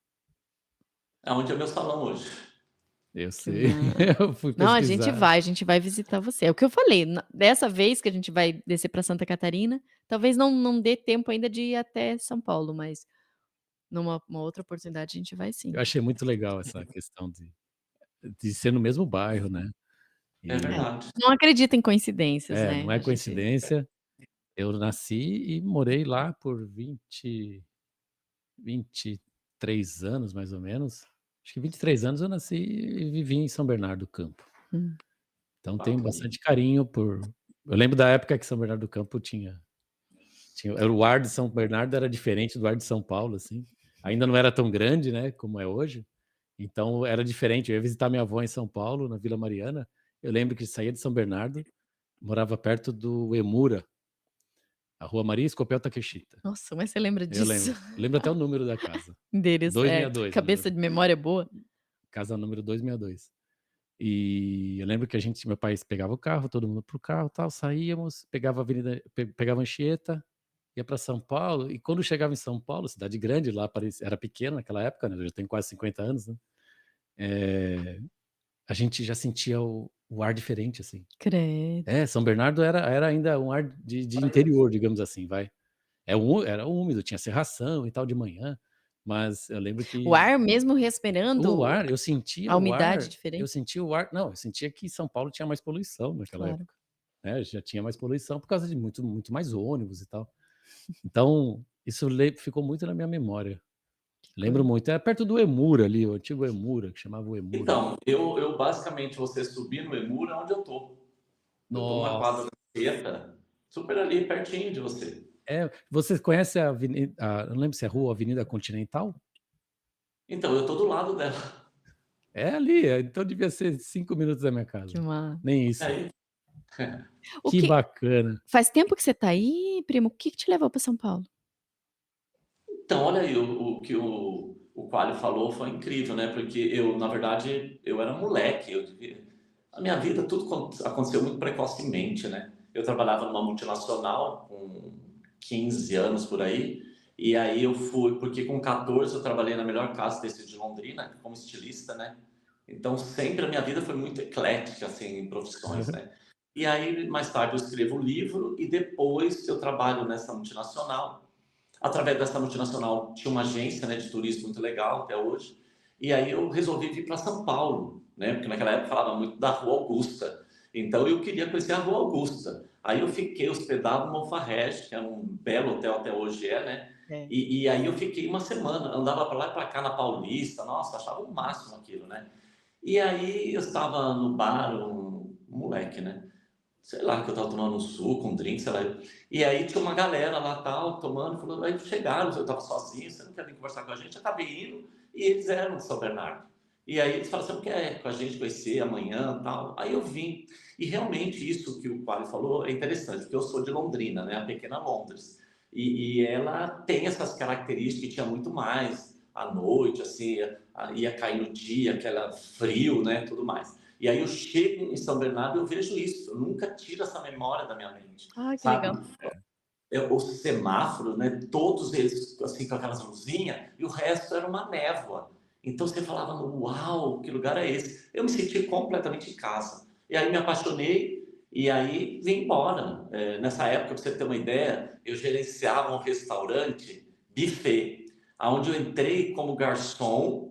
É onde é meu salão hoje. Eu Que sei, ma eu fui Não, pesquisar. a gente vai visitar você. É o que eu falei, dessa vez que a gente vai descer para Santa Catarina, talvez não dê tempo ainda de ir até São Paulo, mas numa uma outra oportunidade a gente vai sim. Eu achei muito legal essa questão de ser no mesmo bairro, né. É É, E verdade. não acredita em coincidências, né, não é a gente coincidência, eu nasci e morei lá por 23 anos, mais ou menos. Acho que 23 anos eu nasci e vivi em São Bernardo do Campo. hum, Então tenho Bacana. bastante carinho por eu lembro da época que São Bernardo do Campo era o ar de São Bernardo era diferente do ar de São Paulo, assim. Ainda não era tão grande, né, como é hoje, então era diferente. Eu ia visitar minha avó em São Paulo, na Vila Mariana, eu lembro que saía de São Bernardo, morava perto do Emura, a Rua Maria Escopel Takeshita. nossa, mas você lembra Eu disso? lembro. Eu lembro até o número da casa. Deles, é, 262, eu cabeça lembro. de memória boa. Casa número 262. E eu lembro que meu pai pegava o carro, todo mundo pro carro, tal, saíamos, pegava a avenida, pegava a Anchieta, ia para São Paulo, e quando chegava em São Paulo, cidade grande, lá era pequeno naquela época, né, eu já tenho quase 50 anos, né, a gente já sentia o ar diferente, assim. Credo. São Bernardo era ainda um ar de interior, digamos assim, vai. Era úmido, tinha cerração e tal de manhã, Mas eu lembro O que ar mesmo o respirando, ar, eu sentia a o umidade ar, eu diferente? sentia o ar não, eu sentia que São Paulo tinha mais poluição naquela Claro. época, né, já tinha mais poluição por causa de muito mais ônibus e tal. Então, isso ficou muito na minha memória. Que Lembro coisa. muito, é perto do Emura ali, o antigo Emura, que chamava o Emura. Então, eu basicamente, você subir no Emura é onde eu tô. Eu tô numa quadra Nossa! da Anchieta, super ali, pertinho de você. É, você conhece a avenida, eu não lembro se é rua ou Avenida Continental? Então, eu tô do lado dela. É ali, então devia ser 5 minutos da minha Que casa. ma Nem isso. Aí, O Que que bacana. faz tempo que você tá aí, primo? O que que te levou para São Paulo? então, olha aí, o que o Qualy falou foi incrível, né? Porque eu, na verdade, eu era moleque. A minha vida, tudo aconteceu muito precocemente, né? Eu trabalhava numa multinacional com 15 anos por aí. E aí eu fui, porque com 14 eu trabalhei na melhor casa desse de Londrina, como estilista, né? Então, sempre a minha vida foi muito eclética, assim, em profissões, né? E aí, mais tarde, eu escrevo um livro e depois eu trabalho nessa multinacional. Através dessa multinacional, tinha uma agência, né, de turismo muito legal até hoje. E aí eu resolvi vir para São Paulo, né? Porque naquela época falava muito da Rua Augusta. Então eu queria conhecer a Rua Augusta. Aí eu fiquei hospedado no Alfarrege, que é um belo hotel até hoje né? É. E aí eu fiquei uma semana, andava para lá e para cá na Paulista, nossa, achava o máximo aquilo, né? E aí eu estava no bar, um moleque, né? Sei lá, que eu tava tomando um suco, um drink, sei lá. E aí tinha uma galera lá, tal, tomando, falando, aí chegaram, eu tava sozinho, você não quer vir conversar com a gente? Eu acabei indo, e eles eram de São Bernardo. E aí eles falaram, você não quer ir com a gente conhecer amanhã, tal? Aí eu vim. E realmente isso que o Quali falou é interessante, porque eu sou de Londrina, né, a pequena Londres. E ela tem essas características que tinha muito mais à noite, assim, ia cair no dia, aquela frio, né, tudo mais. E aí eu chego em São Bernardo e eu vejo isso. Eu nunca tiro essa memória da minha mente, Ah, que legal. sabe? Os semáforos, né? Todos eles assim com aquelas luzinhas e o resto era uma névoa. Então você falava, uau, que lugar é esse? Eu me senti completamente em casa. E aí me apaixonei e aí vim embora. Nessa época, para você ter uma ideia, eu gerenciava um restaurante buffet, aonde eu entrei como garçom.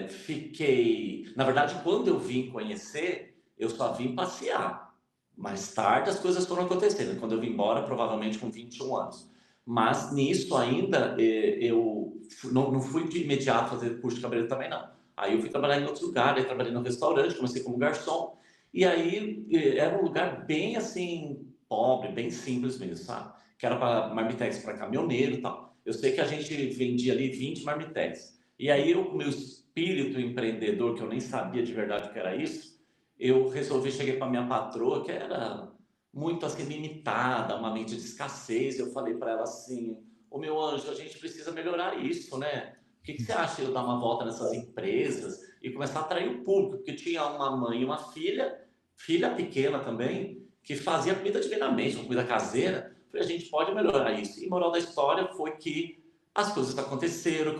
Fiquei. Na verdade, quando eu vim conhecer, eu só vim passear. Mais tarde as coisas foram acontecendo. Quando eu vim embora, provavelmente com 21 anos. Mas nisso ainda, eu não fui de imediato fazer curso de cabeleireiro também, não. Aí eu fui trabalhar em outros lugares, aí trabalhei no restaurante, comecei como garçom. E aí era um lugar bem assim, pobre, bem simples mesmo, sabe? Que era para marmitex para caminhoneiro e tal. Eu sei que a gente vendia ali 20 marmitex. E aí eu, com meu espírito empreendedor, que eu nem sabia de verdade o que era isso, eu resolvi, cheguei para minha patroa, que era muito assim limitada, uma mente de escassez. Eu falei para ela assim: "Ô meu anjo, a gente precisa melhorar isso, né? O que você acha de eu dar uma volta nessas empresas e começar a atrair o público?" Porque tinha uma mãe e uma filha, filha pequena também, que fazia comida divinamente, uma comida caseira. Eu falei, a gente pode melhorar isso. E moral da história foi que as coisas aconteceram, eu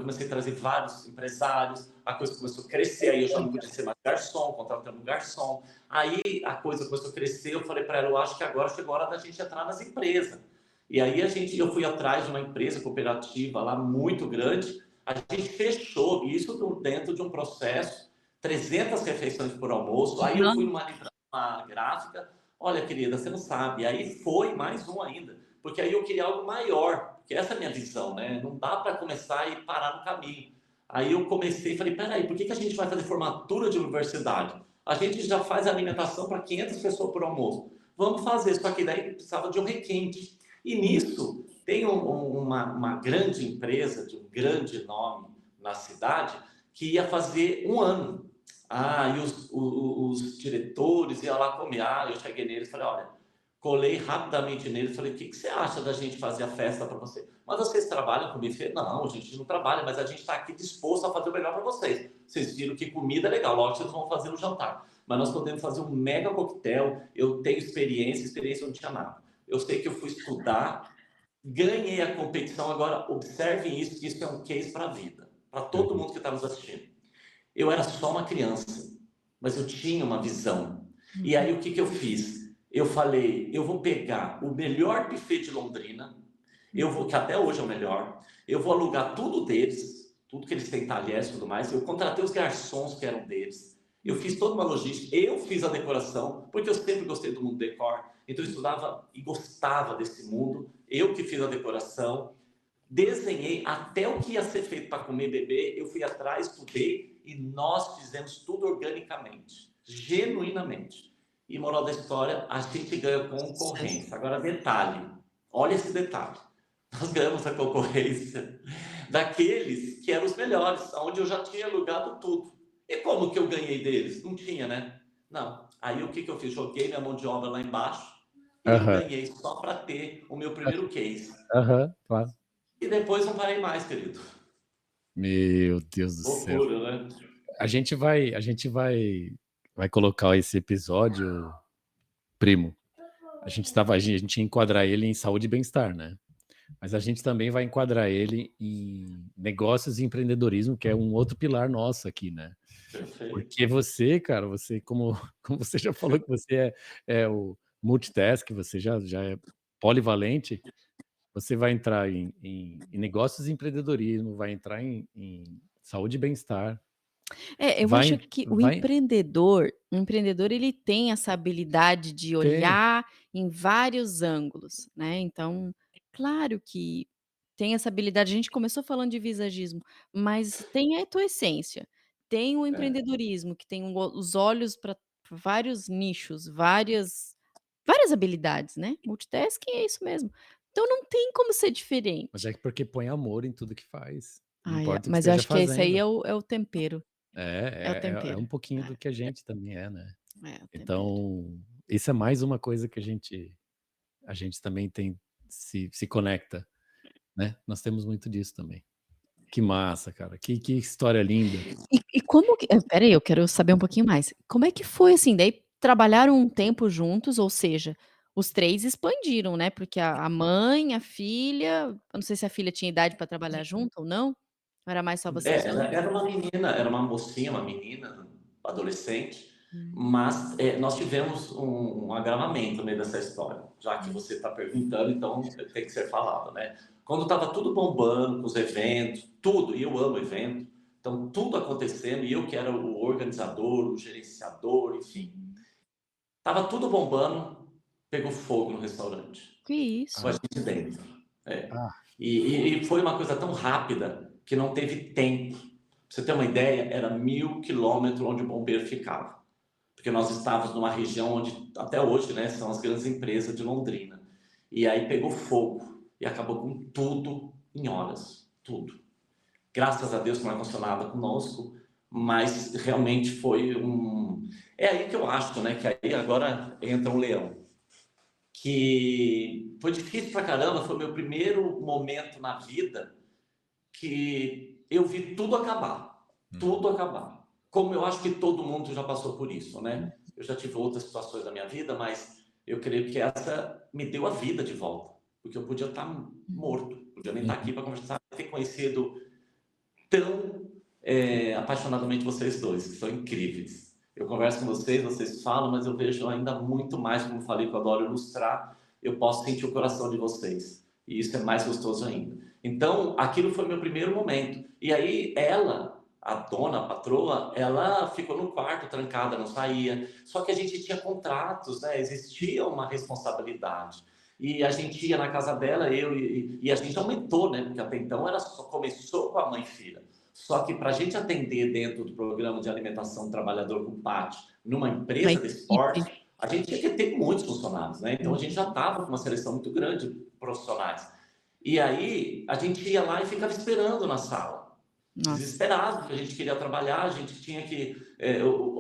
comecei a trazer vários empresários, a coisa começou a crescer, aí eu já não podia ser mais garçom, contratando um garçom. Aí a coisa começou a crescer, eu falei para ela, eu acho que agora chegou a hora da gente entrar nas empresas. E aí eu fui atrás de uma empresa cooperativa lá muito grande, a gente fechou isso dentro de um processo, 300 refeições por almoço, aí eu fui numa gráfica, olha querida, você não sabe, aí foi mais um ainda, porque aí eu queria algo maior, porque essa é a minha visão, né? Não dá para começar e parar no caminho. Aí eu comecei e falei, peraí, por que a gente vai fazer formatura de universidade? A gente já faz alimentação para 500 pessoas por almoço. Vamos fazer, só que daí precisava de um requinte. E nisso, tem uma grande empresa, de um grande nome na cidade, que ia fazer um ano. E os diretores iam lá comer. Eu cheguei neles e falei, olha, colei rapidamente neles e falei, o que você acha da gente fazer a festa para você? Mas vocês trabalham com buffet? Não, a gente não trabalha, mas a gente está aqui disposto a fazer o melhor para vocês. Vocês viram que comida é legal, logo vocês vão fazer o jantar. Mas nós podemos fazer um mega coquetel, eu tenho experiência não tinha nada. Eu sei que eu fui estudar, ganhei a competição, agora observem isso, que isso é um case para a vida, para todo mundo que está nos assistindo. Eu era só uma criança, mas eu tinha uma visão. E aí o que eu fiz? Eu falei, eu vou pegar o melhor buffet de Londrina, Eu vou, que até hoje é o melhor, eu vou alugar tudo deles, tudo que eles têm, talheres e tudo mais. Eu contratei os garçons que eram deles. Eu fiz toda uma logística, eu fiz a decoração, porque eu sempre gostei do mundo decor. Então eu estudava e gostava desse mundo. Eu que fiz a decoração, desenhei até o que ia ser feito para comer e beber. Eu fui atrás, estudei e nós fizemos tudo organicamente, genuinamente. E moral da história, a gente ganha concorrência. Agora, detalhe, olha esse detalhe. Nós ganhamos a concorrência daqueles que eram os melhores, onde eu já tinha alugado tudo. E como que eu ganhei deles? Não tinha, né? Não. Aí o que eu fiz? Joguei minha mão de obra lá embaixo e Aham, ganhei só para ter o meu primeiro case. aham, claro. E depois não parei mais, querido. Meu Deus do céu. Loucura, né? A gente vai colocar esse episódio, primo. A gente ia enquadrar ele em saúde e bem-estar, né? Mas a gente também vai enquadrar ele em negócios e empreendedorismo, que é um outro pilar nosso aqui, né? Perfeito. Porque você, cara, você, como você já falou que você é o multitask, você já é polivalente, você vai entrar em negócios e empreendedorismo, vai entrar em saúde e bem-estar, Eu acho vai, que vai o empreendedor ele tem essa habilidade de ter, olhar em vários ângulos, né, então, claro que tem essa habilidade, a gente começou falando de visagismo, mas tem a tua essência, tem o É. empreendedorismo que tem os olhos para vários nichos, várias habilidades, né, multitasking é isso mesmo. Então não tem como ser mas diferente. é porque põe amor em tudo que faz, não Ai, importa o que mas eu esteja acho que esse aí fazendo. é o tempero, é o É tempero. um pouquinho É, do que a gente também é, né? o tempero. Então, isso é mais uma coisa que a gente também tem, se conecta, né? Nós temos muito disso também. Que massa, cara. Que história linda. E como que espera aí, eu quero saber um pouquinho mais. Como é que foi, assim, daí trabalharam um tempo juntos, ou seja, os 3 expandiram, né, porque a mãe, a filha, eu não sei se a filha tinha idade para trabalhar junto ou não? Ou era mais só vocês É, ela 2? era uma menina, era uma mocinha, uma menina, adolescente, Hum, mas nós tivemos um agravamento no meio dessa história, já que hum. você está perguntando, então tem que ser falado, né? Quando estava tudo bombando, com os eventos, tudo, e eu amo evento, então tudo acontecendo, e eu que era o organizador, o gerenciador, enfim, estava tudo bombando, pegou fogo no restaurante, Que com a isso? gente dentro. É. Ah, E foi uma coisa tão rápida que não teve tempo. Pra você ter uma ideia, era 1.000 quilômetros onde o bombeiro ficava. Porque nós estávamos numa região onde, até hoje, né, são as grandes empresas de Londrina. E aí pegou fogo e acabou com tudo em horas. Tudo. Graças a Deus que não aconteceu nada conosco, mas realmente foi um. É aí que eu acho, né, que aí agora entra um leão. Que foi difícil pra caramba, foi meu primeiro momento na vida que eu vi tudo acabar, tudo acabar. Como eu acho que todo mundo já passou por isso, né? Eu já tive outras situações da minha vida, mas eu creio que essa me deu a vida de volta, porque eu podia estar morto, podia nem estar aqui para conversar, ter conhecido tão apaixonadamente vocês dois, que são incríveis. Eu converso com vocês, vocês falam, mas eu vejo ainda muito mais, como falei, que eu adoro ilustrar, eu posso sentir o coração de vocês. E isso é mais gostoso ainda. Então, aquilo foi meu primeiro momento. E aí, ela, a dona, a patroa, ela ficou no quarto, trancada, não saía. Só que a gente tinha contratos, né? Existia uma responsabilidade. E a gente ia na casa dela, e a gente aumentou, né? Porque até então era só, começou com a mãe e filha. Só que para a gente atender dentro do programa de alimentação do trabalhador com PAT, numa Uma empresa desse equipe. porte, a gente tinha que ter muitos funcionários, né? Então a gente já estava com uma seleção muito grande de profissionais. E aí a gente ia lá e ficava esperando na sala, Nossa. desesperado, porque a gente queria trabalhar, a gente tinha que.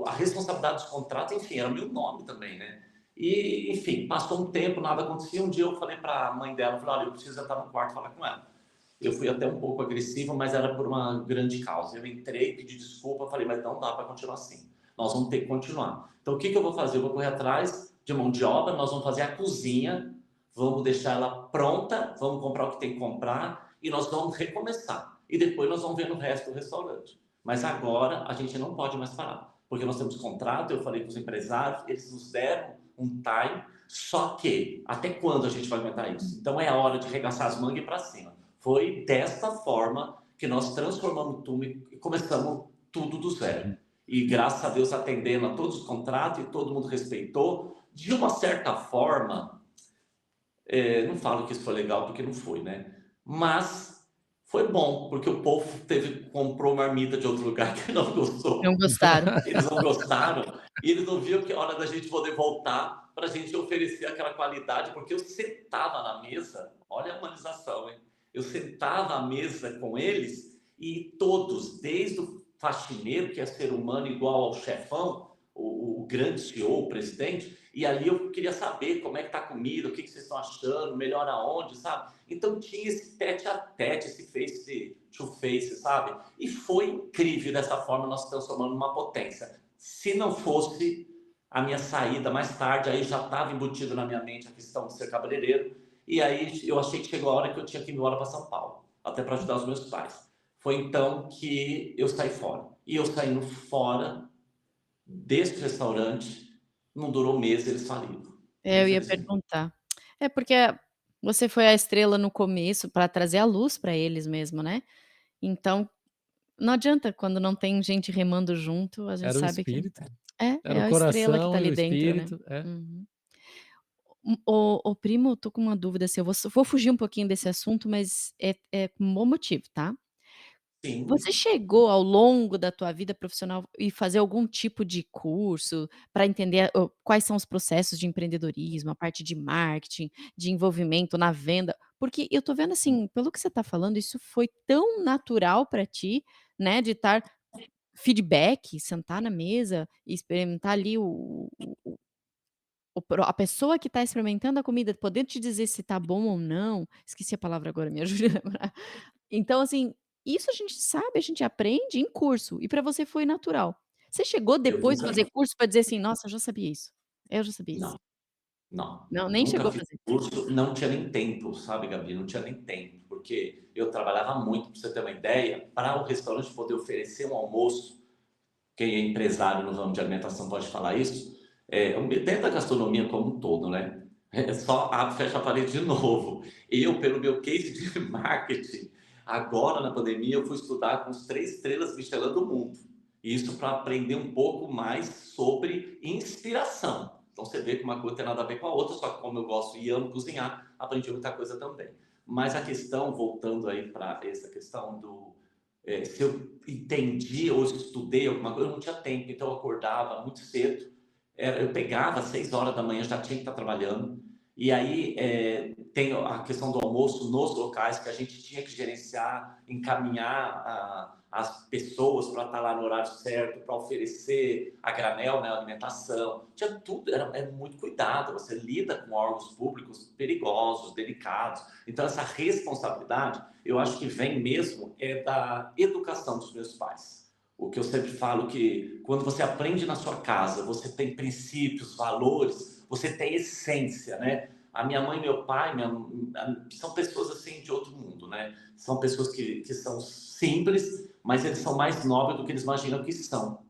A responsabilidade dos contratos, enfim, era o meu nome também, né? E, enfim, passou um tempo, nada acontecia. Um dia eu falei para a mãe dela, falei, olha, eu preciso estar no quarto falar com ela. Eu fui até um pouco agressivo, mas era por uma grande causa. Eu entrei, pedi desculpa, falei, mas não dá para continuar assim. Nós vamos ter que continuar. Então, o que eu vou fazer? Eu vou correr atrás de mão de obra, nós vamos fazer a cozinha, vamos deixar ela pronta, vamos comprar o que tem que comprar e nós vamos recomeçar. E depois nós vamos ver no resto do restaurante. Mas agora a gente não pode mais parar, porque nós temos contrato, eu falei com os empresários, eles nos deram um time, Só que, até quando a gente vai aguentar isso? Então é a hora de arregaçar as mangas e ir para cima. Foi desta forma que nós transformamos tudo e começamos tudo do zero. E graças a Deus atendendo a todos os contratos e todo mundo respeitou. De uma certa forma, não falo que isso foi legal porque não foi, né? Mas foi bom, porque o povo comprou marmita de outro lugar que não gostou. Não gostaram. Eles não gostaram e eles não viram que é hora da gente poder voltar para a gente oferecer aquela qualidade, porque eu sentava na mesa, olha a humanização, hein? Eu sentava à mesa com eles e todos, desde o faxineiro, que é ser humano igual ao chefão, o grande CEO, o presidente, e ali eu queria saber como é que tá a comida, o que vocês estão achando, melhor aonde, sabe? Então tinha esse tete a tete, esse face to face, sabe? E foi incrível dessa forma nós transformando numa potência. Se não fosse a minha saída mais tarde, aí já estava embutido na minha mente a questão de ser cabeleireiro, e aí eu achei que chegou a hora que eu tinha que ir embora para São Paulo, até para ajudar os meus pais. Foi então que eu saí fora. E eu saindo fora desse restaurante, não durou meses, eles faliram, Eu ia infelizmente. perguntar. É porque você foi a estrela no começo para trazer a luz para eles mesmo, né. Então, não adianta quando não tem gente remando junto, a gente Era o sabe que espírito, é era o a estrela que tá coração e ali o dentro, né. espírito, é. Uhum. Ô primo, eu tô com uma dúvida, assim, vou fugir um pouquinho desse assunto, mas é com um bom motivo, tá. Você Sim, chegou ao longo da tua vida profissional e fazer algum tipo de curso para entender quais são os processos de empreendedorismo, a parte de marketing, de envolvimento na venda? Porque eu tô vendo, assim, pelo que você tá falando, isso foi tão natural para ti, né, de estar feedback, sentar na mesa e experimentar ali a pessoa que está experimentando a comida, poder te dizer se tá bom ou não. Esqueci a palavra agora, me ajude a lembrar. Então, assim, isso a gente sabe, a gente aprende em curso, e para você foi natural. Você chegou eu depois de nunca fazer curso para dizer assim: "Nossa, eu já sabia isso, eu já sabia isso". não, não, Não, nem nunca chegou a fiz fazer. curso, não tinha nem tempo, sabe, Gabi? Não tinha nem tempo, porque eu trabalhava muito, para você ter uma ideia, para o restaurante poder oferecer um almoço, quem é empresário no ramo de alimentação pode falar isso, dentro da gastronomia como um todo, né? É só abre, fecha a parede de novo. Eu, pelo meu case de marketing, agora na pandemia, eu fui estudar com os 3 estrelas Michelin do mundo. Isso para aprender um pouco mais sobre inspiração. Então você vê que uma coisa tem nada a ver com a outra, só que como eu gosto e amo cozinhar, aprendi muita coisa também. Mas a questão, voltando aí para essa questão se eu entendi ou estudei alguma coisa, eu não tinha tempo, então eu acordava muito cedo, eu pegava às 6 horas da manhã, já tinha que estar trabalhando, e aí tem a questão do almoço nos locais, que a gente tinha que gerenciar, encaminhar as pessoas para estar lá no horário certo, para oferecer a granel, né, a alimentação, tinha tudo, era muito cuidado, você lida com órgãos públicos perigosos, delicados, então essa responsabilidade eu acho que vem mesmo da educação dos meus pais. O que eu sempre falo que quando você aprende na sua casa, você tem princípios, valores, você tem essência, né? A minha mãe e meu pai são pessoas assim de outro mundo, né? São pessoas que são simples, mas eles são mais nobres do que eles imaginam que são.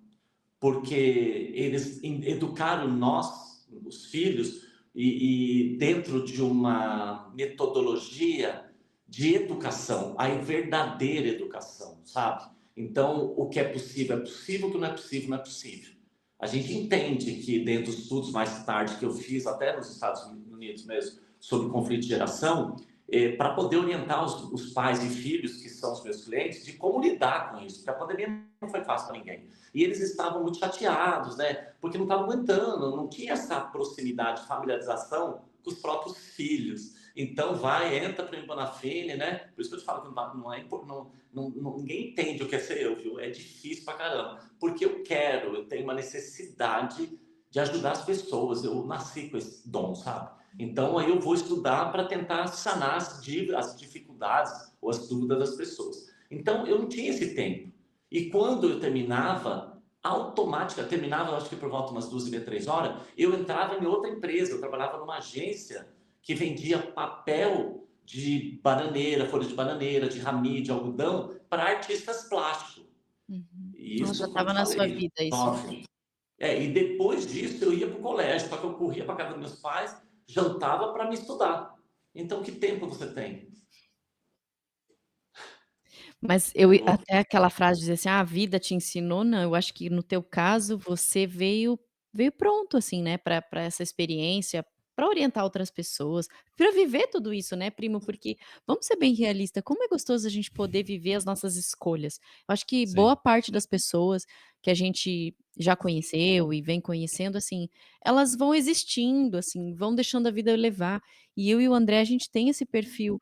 Porque eles educaram nós, os filhos, e dentro de uma metodologia de educação, a verdadeira educação, sabe? Então, o que é possível, o que não é possível, não é possível. A gente entende que dentro dos estudos mais tarde que eu fiz, até nos Estados Unidos mesmo, sobre conflito de geração, para poder orientar os pais e filhos, que são os meus clientes, de como lidar com isso, porque a pandemia não foi fácil para ninguém. E eles estavam muito chateados, né? Porque não estavam aguentando, não tinha essa proximidade, familiarização com os próprios filhos. Então entra para o Bonafini, né? Por isso que eu te falo que ninguém entende o que é ser eu, viu? É difícil pra caramba. Porque eu tenho uma necessidade de ajudar as pessoas. Eu nasci com esse dom, sabe? Então aí eu vou estudar para tentar sanar as dificuldades ou as dúvidas das pessoas. Então eu não tinha esse tempo. E quando eu terminava, terminava, acho que por volta de umas 2h30, 3 horas, eu entrava em outra empresa. Eu trabalhava numa agência que vendia papel de bananeira, folha de bananeira, de rami, de algodão, para artistas plásticos. Uhum. E Nossa, já isso, como estava eu te na sua falei, vida isso. 9. E depois disso eu ia para o colégio, só que eu corria para casa dos meus pais, jantava para me estudar. Então, que tempo você tem? Mas Entendeu? até aquela frase dizer assim: "Ah, a vida te ensinou", não, eu acho que no teu caso você veio pronto, assim, né, para essa experiência, para orientar outras pessoas, para viver tudo isso, né, primo, porque vamos ser bem realista, como é gostoso a gente poder viver as nossas escolhas. Eu acho que boa Sim. parte das pessoas que a gente já conheceu e vem conhecendo, assim, elas vão existindo, assim, vão deixando a vida levar. E eu e o André, a gente tem esse perfil,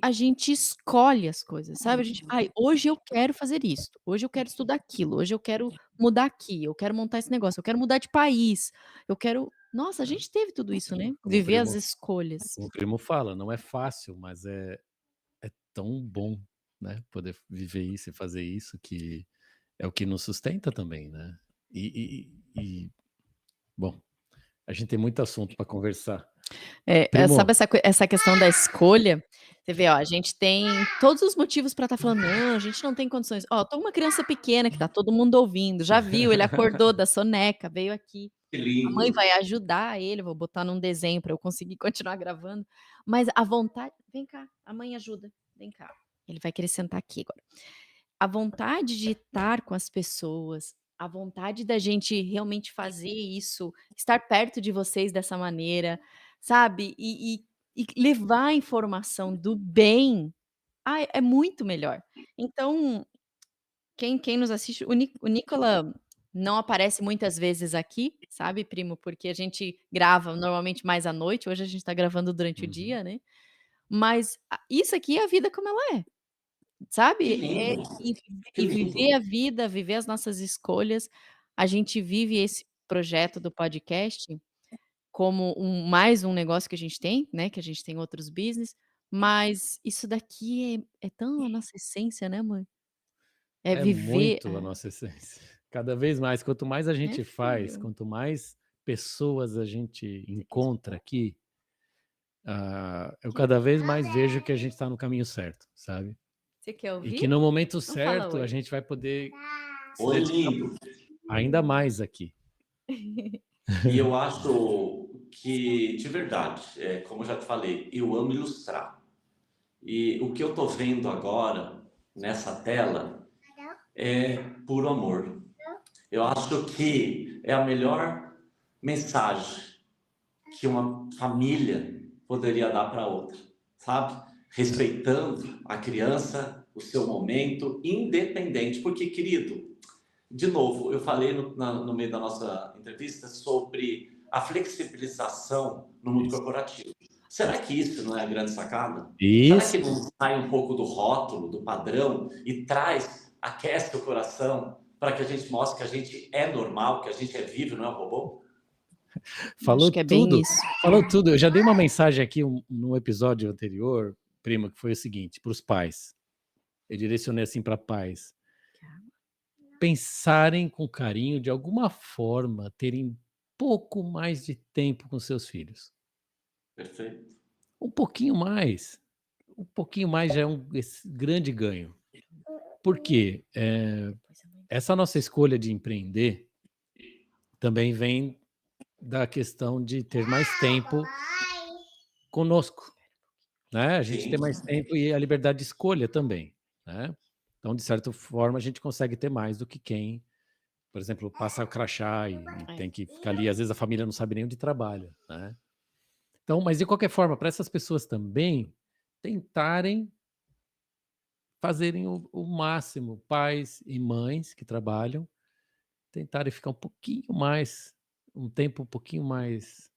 a gente escolhe as coisas, sabe, a gente: "Ai, hoje eu quero fazer isso, hoje eu quero estudar aquilo, hoje eu quero mudar aqui, eu quero montar esse negócio, eu quero mudar de país, eu quero". Nossa, a gente teve tudo isso, né, Como o viver as primo, escolhas. como o primo fala, não é fácil, mas é tão bom, né, poder viver isso e fazer isso, que é o que nos sustenta também, né. E bom, a gente tem muito assunto para conversar. Sabe Primo, essa questão da escolha, você vê, ó, a gente tem todos os motivos pra estar falando: "Não, a gente não tem condições". Ó, tô uma criança pequena que tá todo mundo ouvindo, já viu, ele acordou da soneca, veio aqui. Que A mãe lindo. vai ajudar ele, vou botar num desenho para eu conseguir continuar gravando, mas a vontade, vem cá, a mãe ajuda, vem cá. Ele vai querer sentar aqui agora. A vontade de estar com as pessoas, a vontade da gente realmente fazer isso, estar perto de vocês dessa maneira, sabe, e levar a informação do bem, ai, é muito melhor. Então quem nos assiste, o Nicola não aparece muitas vezes aqui, sabe, primo, porque a gente grava normalmente mais à noite, hoje a gente tá gravando durante o uhum, dia, né, mas isso aqui é a vida como ela é, Que sabe, lindo. Que e lindo. viver a vida, viver as nossas escolhas. A gente vive esse projeto do podcast como mais um negócio que a gente tem, né, que a gente tem outros business, mas isso daqui é tão a nossa essência, né, amor? É é viver muito a nossa essência. Cada vez mais, quanto mais a é gente faz, filho. quanto mais pessoas a gente Você quer escutar? encontra aqui, eu cada vez mais vejo que a gente está no caminho certo, sabe. Você quer E que ouvir? no momento Então fala certo a oi. gente vai poder se Oi, dedicar lindo. ainda mais aqui. E eu acho que, de verdade, como eu já te falei, eu amo ilustrar. E o que eu estou vendo agora nessa tela é puro amor. Eu acho que é a melhor mensagem que uma família poderia dar para outra, sabe? Respeitando a criança, o seu momento, independente. Porque, querido, de novo, eu falei no meio da nossa entrevista sobre a flexibilização no mundo Isso, corporativo. Será isso. que isso não é a grande sacada? Será Isso, que não sai um pouco do rótulo, do padrão e traz, aquece o coração para que a gente mostre que a gente é normal, que a gente é vivo, não é um robô? falou Acho que é bem tudo, isso. falou tudo. Eu já dei uma mensagem aqui no episódio anterior, prima, que foi o seguinte, para os pais. Eu direcionei assim para pais: pensarem com carinho, de alguma forma, terem pouco mais de tempo com seus filhos. Perfeito. Um pouquinho mais já é grande ganho. Por quê? Essa nossa escolha de empreender também vem da questão de ter mais tempo conosco, né? A gente ter Sim. mais tempo e a liberdade de escolha também, né? Então, de certa forma, a gente consegue ter mais do que quem, por exemplo, passa a crachá e É. tem que ficar ali, às vezes a família não sabe nem onde trabalha, né? Então, mas de qualquer forma, para essas pessoas também tentarem fazerem o máximo, pais e mães que trabalham, tentarem ficar um tempo um pouquinho mais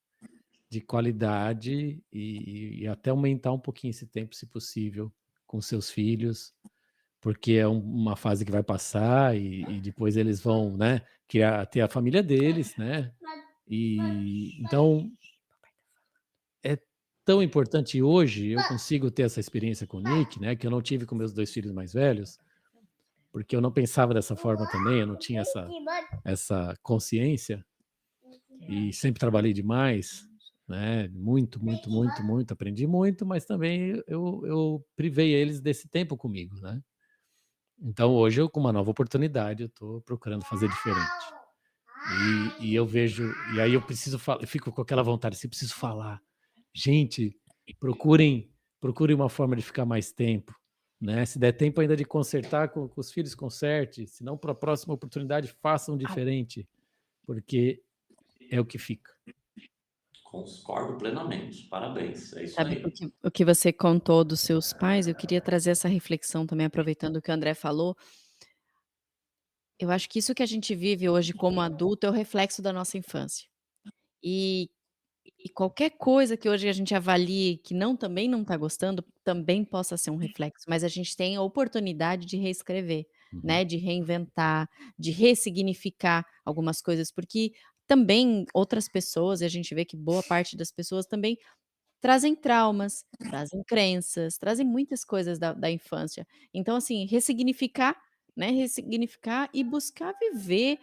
de qualidade e até aumentar um pouquinho esse tempo, se possível, com seus filhos, porque é uma fase que vai passar e depois eles vão, né, ter a família deles, né? E então é tão importante. Hoje eu consigo ter essa experiência com o Nick, né, que eu não tive com meus 2 filhos mais velhos, porque eu não pensava dessa forma também, eu não tinha essa consciência e sempre trabalhei demais, né, muito, muito, muito, muito, aprendi muito, mas também eu privei eles desse tempo comigo, né. Então hoje eu, com uma nova oportunidade, eu estou procurando fazer diferente. E eu vejo, e aí eu preciso falar, eu fico com aquela vontade, assim, preciso falar. Gente, procurem uma forma de ficar mais tempo, né? Se der tempo ainda de consertar com os filhos, conserte. Se não, para a próxima oportunidade, façam diferente, porque é o que fica. Concordo plenamente. Parabéns. É isso Sabe, aí. o que você contou dos seus pais, eu queria trazer essa reflexão também, aproveitando o que o André falou. Eu acho que isso que a gente vive hoje como adulto é o reflexo da nossa infância. E e qualquer coisa que hoje a gente avalie que também não está gostando, também possa ser um reflexo, mas a gente tem a oportunidade de reescrever, Uhum. né, de reinventar, de ressignificar algumas coisas, porque também outras pessoas, e a gente vê que boa parte das pessoas também trazem traumas, trazem crenças, trazem muitas coisas da infância. Então, assim, ressignificar, né, ressignificar e buscar viver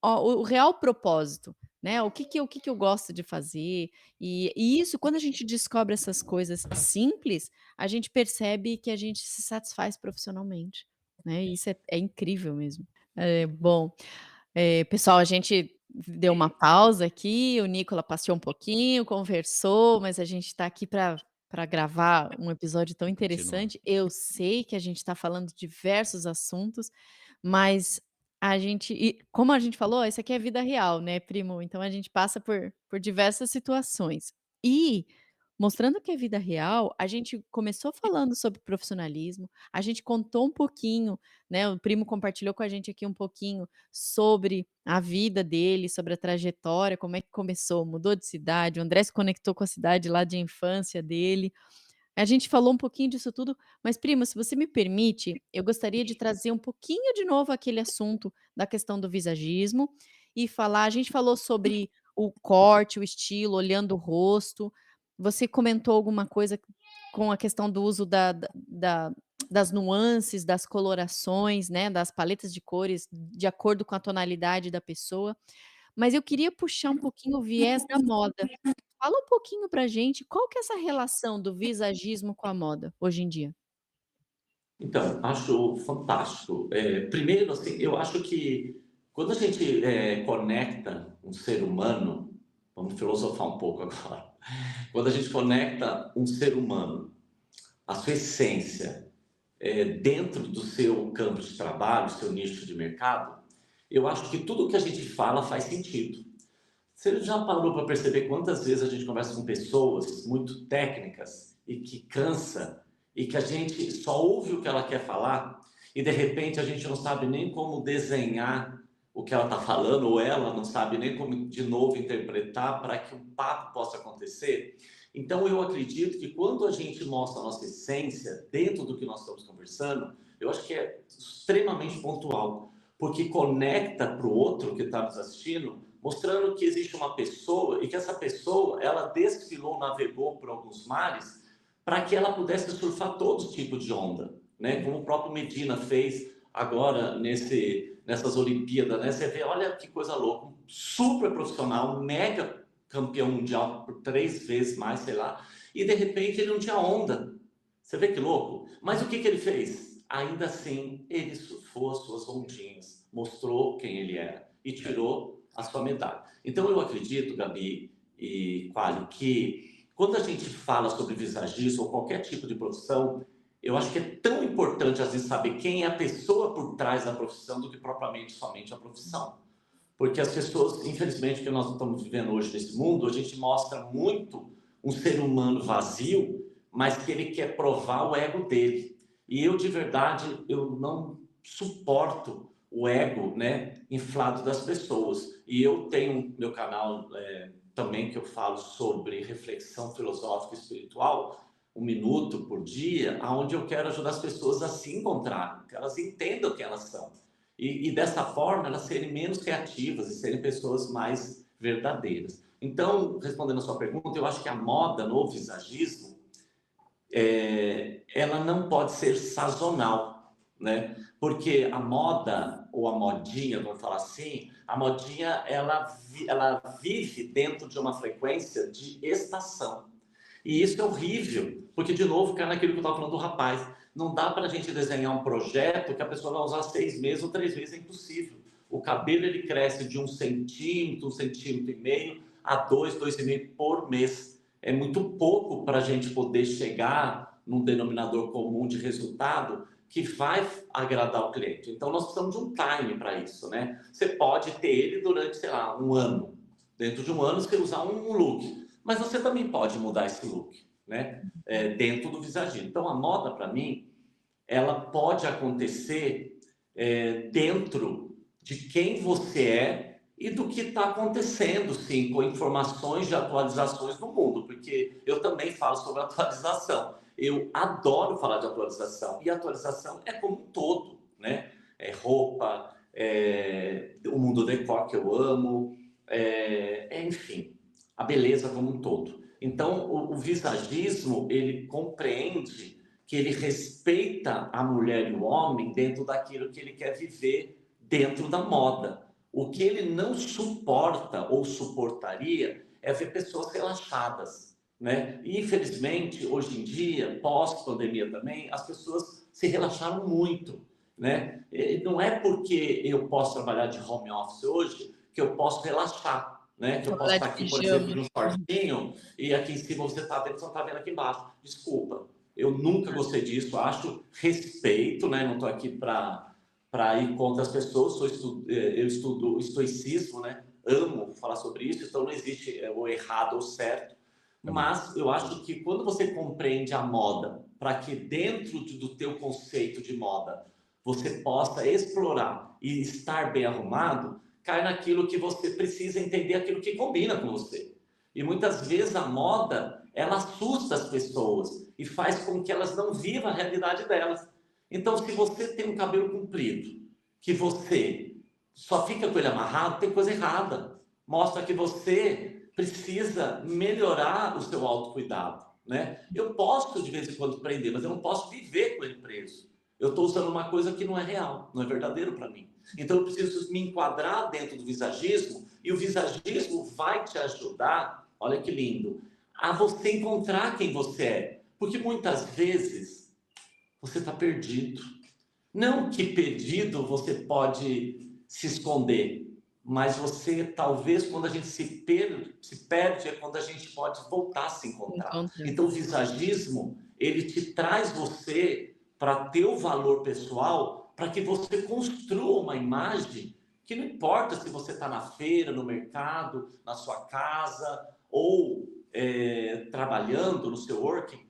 o real propósito, né, o que que eu gosto de fazer, e isso quando a gente descobre essas coisas simples, a gente percebe que a gente se satisfaz profissionalmente, né, e isso é incrível mesmo. Bom, pessoal, a gente deu uma pausa aqui, o Nicola passeou um pouquinho, conversou, mas a gente está aqui para gravar um episódio tão Continua. interessante. Eu sei que a gente está falando de diversos assuntos, mas como a gente falou, isso aqui é vida real, né, primo? Então a gente passa por diversas situações. E, mostrando que é vida real, a gente começou falando sobre profissionalismo, a gente contou um pouquinho, né, o primo compartilhou com a gente aqui um pouquinho sobre a vida dele, sobre a trajetória, como é que começou, mudou de cidade, o André se conectou com a cidade lá de infância dele. A gente falou um pouquinho disso tudo, mas prima, se você me permite, eu gostaria de trazer um pouquinho de novo aquele assunto da questão do visagismo e falar a gente falou sobre o corte, o estilo, olhando o rosto. Você comentou alguma coisa com a questão do uso das nuances, das colorações, né, das paletas de cores de acordo com a tonalidade da pessoa, mas eu queria puxar um pouquinho o viés da moda. Fala um pouquinho pra gente, qual que é essa relação do visagismo com a moda, hoje em dia? Então, acho fantástico. Primeiro, assim, eu acho que quando a gente conecta um ser humano, vamos filosofar um pouco agora. Quando a gente conecta um ser humano, a sua essência, dentro do seu campo de trabalho, seu nicho de mercado, eu acho que tudo que a gente fala faz sentido. Você já parou para perceber quantas vezes a gente conversa com pessoas muito técnicas e que cansa e que a gente só ouve o que ela quer falar e de repente a gente não sabe nem como desenhar o que ela está falando ou ela não sabe nem como de novo interpretar para que um papo possa acontecer? Então eu acredito que quando a gente mostra a nossa essência dentro do que nós estamos conversando, eu acho que é extremamente pontual, porque conecta para o outro que está nos assistindo, mostrando que existe uma pessoa e que essa pessoa, ela desfilou, navegou por alguns mares para que ela pudesse surfar todo tipo de onda, né? Como o próprio Medina fez agora nessas Olimpíadas, né? Você vê, olha que coisa louca, um super profissional, um mega campeão mundial por 3 vezes mais, sei lá, e de repente ele não tinha onda. Você vê que louco? Mas o que que ele fez? Ainda assim, ele surfou as suas ondinhas, mostrou quem ele era e tirou a sua medalha. Então eu acredito, Gabi e Quali, que quando a gente fala sobre visagismo ou qualquer tipo de profissão, eu acho que é tão importante às vezes saber quem é a pessoa por trás da profissão do que propriamente somente a profissão. Porque as pessoas, infelizmente, que nós estamos vivendo hoje nesse mundo, a gente mostra muito um ser humano vazio, mas que ele quer provar o ego dele. E eu, de verdade, eu não suporto o ego, né, inflado das pessoas. E eu tenho meu canal também que eu falo sobre reflexão filosófica e espiritual, 1 minuto por dia, onde eu quero ajudar as pessoas a se encontrarem, que elas entendam quem elas são. E dessa forma, elas serem menos reativas e serem pessoas mais verdadeiras. Então, respondendo a sua pergunta, eu acho que a moda no visagismo, ela não pode ser sazonal, né? Porque a moda, ou a modinha, vamos falar assim, a modinha, ela vive dentro de uma frequência de estação. E isso é horrível, porque, de novo, cai naquilo que eu estava falando do rapaz. Não dá para a gente desenhar um projeto que a pessoa vai usar 6 meses ou 3 meses, é impossível. O cabelo ele cresce de 1 centímetro e meio a 2,5 por mês. É muito pouco para a gente poder chegar num denominador comum de resultado que vai agradar o cliente. Então, nós precisamos de um time para isso, né? Você pode ter ele durante, sei lá, um ano. Dentro de um ano, você usar um look. Mas você também pode mudar esse look, né? Dentro do visagismo. Então, a moda, para mim, ela pode acontecer dentro de quem você é e do que está acontecendo, sim, com informações de atualizações no mundo, porque eu também falo sobre atualização. Eu adoro falar de atualização, e atualização é como um todo, né? Roupa, o mundo decor que eu amo, enfim, a beleza como um todo. Então, o visagismo, ele compreende que ele respeita a mulher e o homem dentro daquilo que ele quer viver dentro da moda. O que ele não suporta ou suportaria é ver pessoas relaxadas, né? E, infelizmente, hoje em dia, pós-pandemia também, as pessoas se relaxaram muito, né? E não é porque eu posso trabalhar de home office hoje que eu posso relaxar, né? Que eu posso estar aqui, por exemplo, de um shortinho e aqui em cima você está vendo, você não está vendo aqui embaixo. Desculpa, eu nunca gostei disso, acho respeito, né? Não estou aqui para ir contra as pessoas, eu estudo estoicismo, né? Amo falar sobre isso, então não existe o errado ou certo, mas eu acho que quando você compreende a moda, para que dentro do teu conceito de moda você possa explorar e estar bem arrumado, cai naquilo que você precisa entender, aquilo que combina com você. E muitas vezes a moda, ela assusta as pessoas e faz com que elas não vivam a realidade delas. Então, se você tem um cabelo comprido, que você só fica com ele amarrado, tem coisa errada. Mostra que você precisa melhorar o seu autocuidado, né? Eu posso, de vez em quando, prender, mas eu não posso viver com ele preso. Eu estou usando uma coisa que não é real, não é verdadeiro para mim. Então, eu preciso me enquadrar dentro do visagismo, e o visagismo vai te ajudar, olha que lindo, a você encontrar quem você é. Porque muitas vezes você está perdido. Não que perdido você pode se esconder, mas você, talvez, quando a gente se perde, é quando a gente pode voltar a se encontrar. Então, o visagismo, ele te traz você para ter o valor pessoal, para que você construa uma imagem que não importa se você está na feira, no mercado, na sua casa, ou trabalhando no seu working,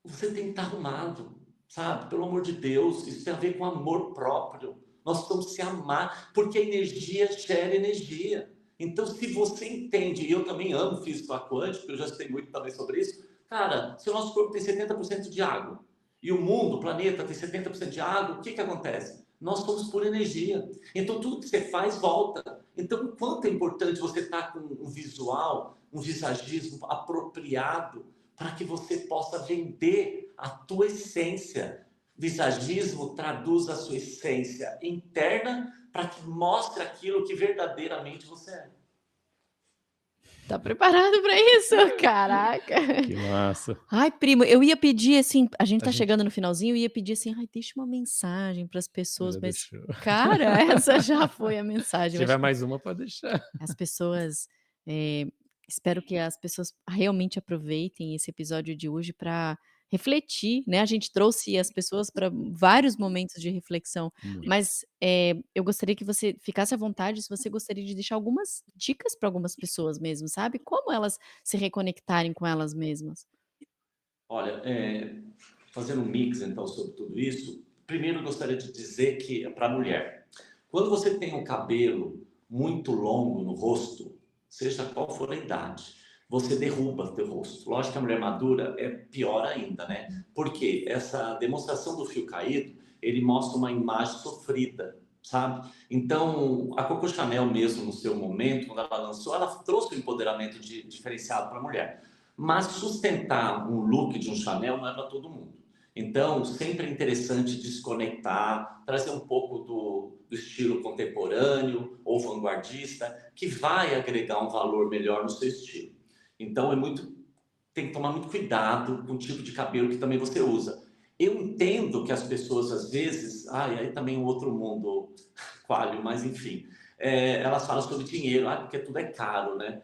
você tem que estar arrumado, sabe? Pelo amor de Deus, isso tem a ver com amor próprio. Nós precisamos se amar, porque a energia gera energia. Então, se você entende, e eu também amo física quântica, eu já sei muito também sobre isso, cara, se o nosso corpo tem 70% de água, e o mundo, o planeta, tem 70% de água, o que acontece? Nós somos pura energia. Então, tudo que você faz, volta. Então, o quanto é importante você estar com um visual, um visagismo apropriado, para que você possa vender a tua essência. Visagismo traduz a sua essência interna para que mostre aquilo que verdadeiramente você é. Tá preparado para isso? Caraca! Que massa. Ai, primo, eu ia pedir assim, a gente tá chegando no finalzinho, eu ia pedir assim, ai, deixa uma mensagem para as pessoas, Já mas, deixou. cara, essa já foi a mensagem. Se Eu tiver acho que mais uma, pode deixar. as pessoas, espero que as pessoas realmente aproveitem esse episódio de hoje para refletir, né? A gente trouxe as pessoas para vários momentos de reflexão, Muito. mas eu gostaria que você ficasse à vontade, se você gostaria de deixar algumas dicas para algumas pessoas mesmo, sabe? Como elas se reconectarem com elas mesmas. Olha, fazendo um mix, então, sobre tudo isso, primeiro eu gostaria de dizer que, para a mulher, quando você tem um cabelo muito longo no rosto, seja qual for a idade, você derruba o teu rosto. Lógico que a mulher madura é pior ainda, né? Porque essa demonstração do fio caído, ele mostra uma imagem sofrida, sabe? Então, a Coco Chanel mesmo, no seu momento, quando ela lançou, ela trouxe um empoderamento diferenciado para a mulher. Mas sustentar um look de um Chanel não é para todo mundo. Então, sempre é interessante desconectar, trazer um pouco do estilo contemporâneo ou vanguardista, que vai agregar um valor melhor no seu estilo. Então, tem que tomar muito cuidado com o tipo de cabelo que também você usa. Eu entendo que as pessoas, às vezes, aí também um outro mundo Qualio, mas enfim. Elas falam sobre dinheiro, porque tudo é caro, né?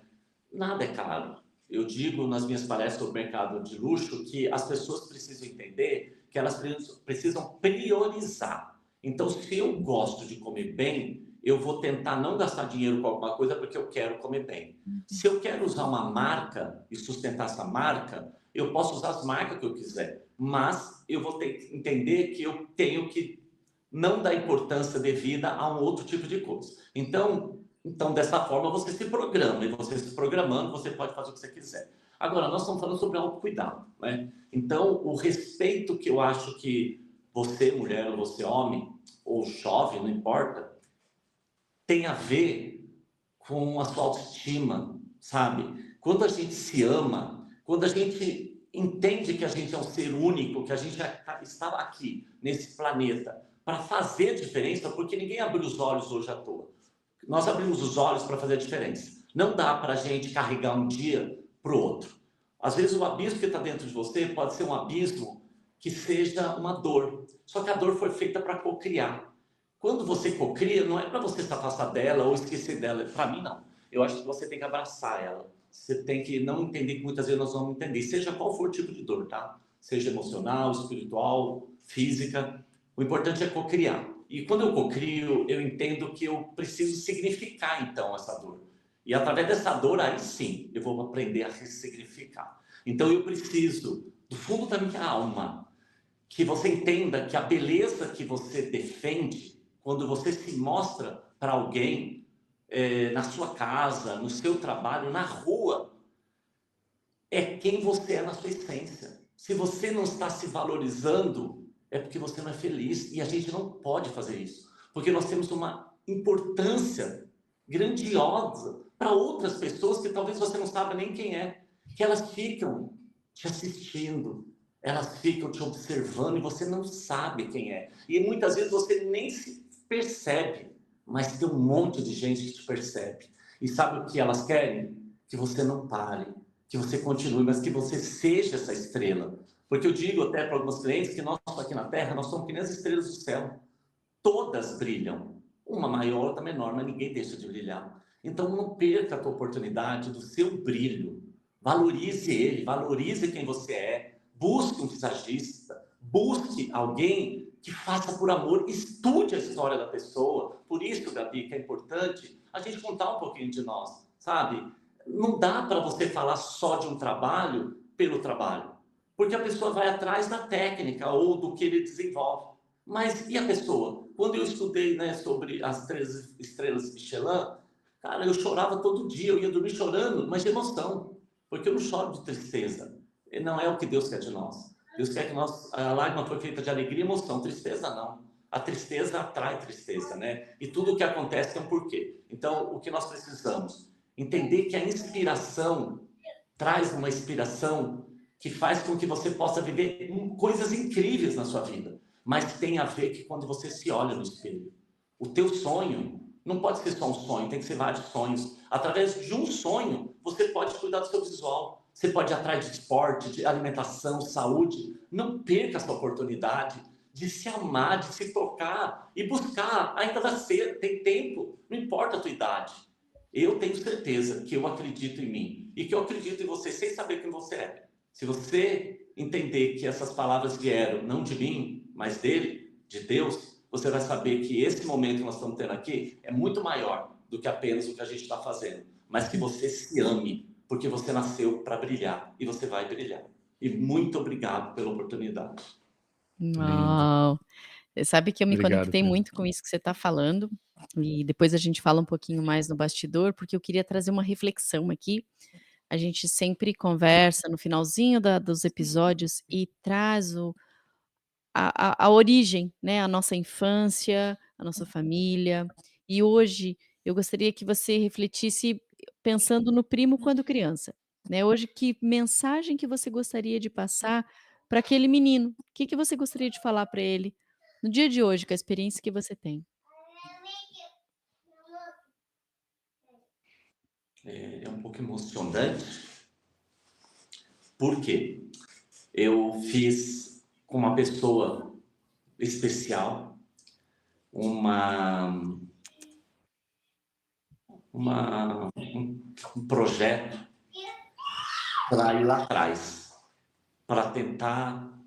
Nada é caro. Eu digo nas minhas palestras sobre o mercado de luxo que as pessoas precisam entender que elas precisam priorizar. Então, se eu gosto de comer bem, eu vou tentar não gastar dinheiro com alguma coisa porque eu quero comer bem. Se eu quero usar uma marca e sustentar essa marca, eu posso usar as marcas que eu quiser, mas eu vou ter que entender que eu tenho que não dar importância devida a um outro tipo de coisa. Então, dessa forma, você se programa, e você se programando, você pode fazer o que você quiser. Agora, nós estamos falando sobre autocuidado, né? Então, o respeito que eu acho que você, mulher, ou você, homem, ou jovem, não importa, tem a ver com a sua autoestima, sabe? Quando a gente se ama, quando a gente entende que a gente é um ser único, que a gente está aqui, nesse planeta, para fazer diferença, porque ninguém abriu os olhos hoje à toa. Nós abrimos os olhos para fazer a diferença. Não dá para a gente carregar um dia para o outro. Às vezes o abismo que está dentro de você pode ser um abismo que seja uma dor. Só que a dor foi feita para cocriar. Quando você cocria, não é para você se afastar dela ou esquecer dela. Para mim, não. Eu acho que você tem que abraçar ela. Você tem que não entender que muitas vezes nós vamos entender, seja qual for o tipo de dor, tá? Seja emocional, espiritual, física. O importante é cocriar. E quando eu cocrio, eu entendo que eu preciso significar, então, essa dor. E através dessa dor, aí sim, eu vou aprender a ressignificar. Então, eu preciso, do fundo da minha alma, que você entenda que a beleza que você defende, quando você se mostra para alguém, na sua casa, no seu trabalho, na rua, é quem você é na sua essência. Se você não está se valorizando, é porque você não é feliz. E a gente não pode fazer isso. Porque nós temos uma importância grandiosa para outras pessoas que talvez você não saiba nem quem é. Que elas ficam te assistindo, elas ficam te observando e você não sabe quem é. E muitas vezes você nem se percebe, mas tem um monte de gente que te percebe. E sabe o que elas querem? Que você não pare, que você continue, mas que você seja essa estrela. Porque eu digo até para alguns clientes que nós aqui na Terra, nós somos que nem as estrelas do céu. Todas brilham. Uma maior, outra menor, mas ninguém deixa de brilhar. Então não perca a tua oportunidade do seu brilho. Valorize ele, valorize quem você é. Busque um visagista, busque alguém que faça por amor, estude a história da pessoa. Por isso, Gabi, que é importante a gente contar um pouquinho de nós, sabe? Não dá para você falar só de um trabalho pelo trabalho, porque a pessoa vai atrás da técnica ou do que ele desenvolve. Mas e a pessoa? Quando eu estudei, né, sobre as 3 estrelas Michelin, cara, eu chorava todo dia, eu ia dormir chorando, mas de emoção, porque eu não choro de tristeza. Não é o que Deus quer de nós. Deus quer que a lágrima foi feita de alegria e emoção, tristeza não. A tristeza atrai tristeza, né? E tudo o que acontece tem um porquê. Então, o que nós precisamos? Entender que a inspiração traz uma inspiração que faz com que você possa viver coisas incríveis na sua vida. Mas tem a ver que quando você se olha no espelho, o teu sonho não pode ser só um sonho, tem que ser vários sonhos. Através de um sonho, você pode cuidar do seu visual. Você pode ir atrás de esporte, de alimentação, saúde. Não perca essa oportunidade de se amar, de se tocar e buscar. Ainda vai ser, tem tempo, não importa a tua idade. Eu tenho certeza que eu acredito em mim e que eu acredito em você sem saber quem você é. Se você entender que essas palavras vieram não de mim, mas dele, de Deus, você vai saber que esse momento que nós estamos tendo aqui é muito maior do que apenas o que a gente está fazendo. Mas que você se ame, porque você nasceu para brilhar e você vai brilhar. E muito obrigado pela oportunidade. Uau! Você sabe que eu me Obrigado, conectei Pedro. muito com isso que você está falando, e depois a gente fala um pouquinho mais no bastidor, porque eu queria trazer uma reflexão aqui. A gente sempre conversa no finalzinho dos episódios e traz a origem, né, a nossa infância, a nossa família. E hoje eu gostaria que você refletisse pensando no primo quando criança, né? Hoje, que mensagem que você gostaria de passar para aquele menino? O que que você gostaria de falar para ele no dia de hoje, com a experiência que você tem? É um pouco emocionante. Por quê? Eu fiz com uma pessoa especial uma um projeto para ir lá atrás, para tentar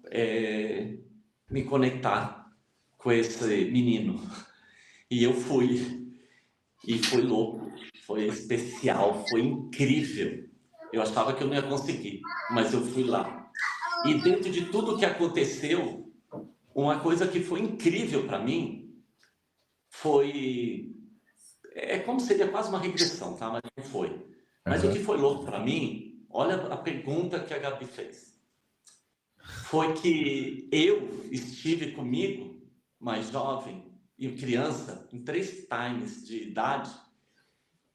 me conectar com esse menino. E eu fui, e foi louco, foi especial, foi incrível. Eu achava que eu não ia conseguir, mas eu fui lá. E dentro de tudo que aconteceu, uma coisa que foi incrível para mim foi... como seria quase uma regressão, tá? Mas não foi. Mas o que foi louco para mim, olha a pergunta que a Gabi fez. Foi que eu estive comigo, mais jovem e criança, em 3 times de idade,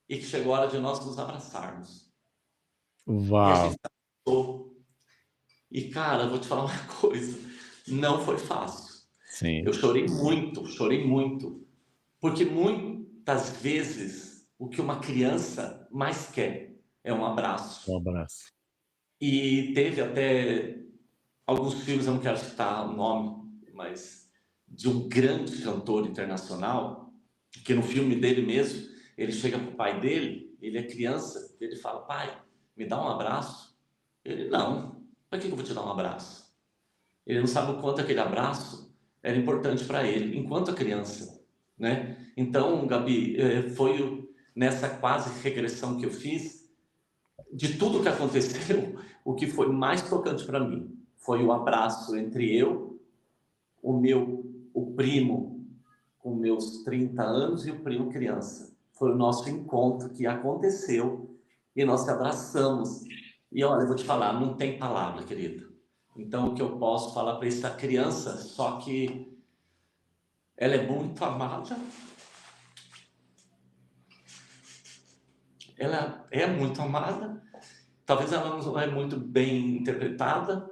e que chegou a hora de nós nos abraçarmos. E a Uau. gente abraçou. E, cara, eu vou te falar uma coisa, não foi fácil. Sim, Eu chorei muito, porque muitas vezes o que uma criança mais quer é um abraço. um abraço. E teve até alguns filmes, eu não quero citar o nome, mas de um grande cantor internacional, que no filme dele mesmo, ele chega pro pai dele, ele é criança, ele fala: pai, me dá um abraço. Ele: não, para que eu vou te dar um abraço? Ele não sabe o quanto aquele abraço era importante para ele, enquanto criança, né? Então, Gabi, foi nessa quase regressão que eu fiz, de tudo que aconteceu, o que foi mais tocante para mim foi o abraço entre eu, o primo com meus 30 anos e o primo criança. Foi o nosso encontro que aconteceu e nós se abraçamos. E olha, eu vou te falar, não tem palavra, querida. Então, o que eu posso falar para essa criança, só que ela é muito amada, ela é muito amada, talvez ela não é muito bem interpretada,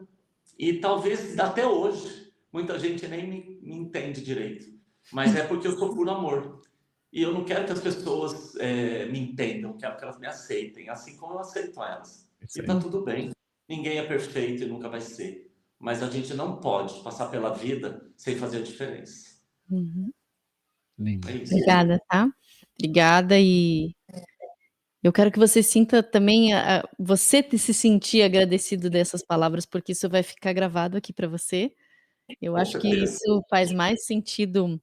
e talvez até hoje muita gente nem me entende direito, mas é porque eu sou por amor. E eu não quero que as pessoas me entendam, quero que elas me aceitem, assim como eu aceito elas. Isso E aí. tá tudo bem. Ninguém é perfeito e nunca vai ser. Mas a gente não pode passar pela vida sem fazer a diferença. Uhum. Lindo. É isso. Obrigada, tá? Obrigada, e eu quero que você sinta também você se sentir agradecido dessas palavras, porque isso vai ficar gravado aqui para você. Eu Com acho que certeza. isso faz mais sentido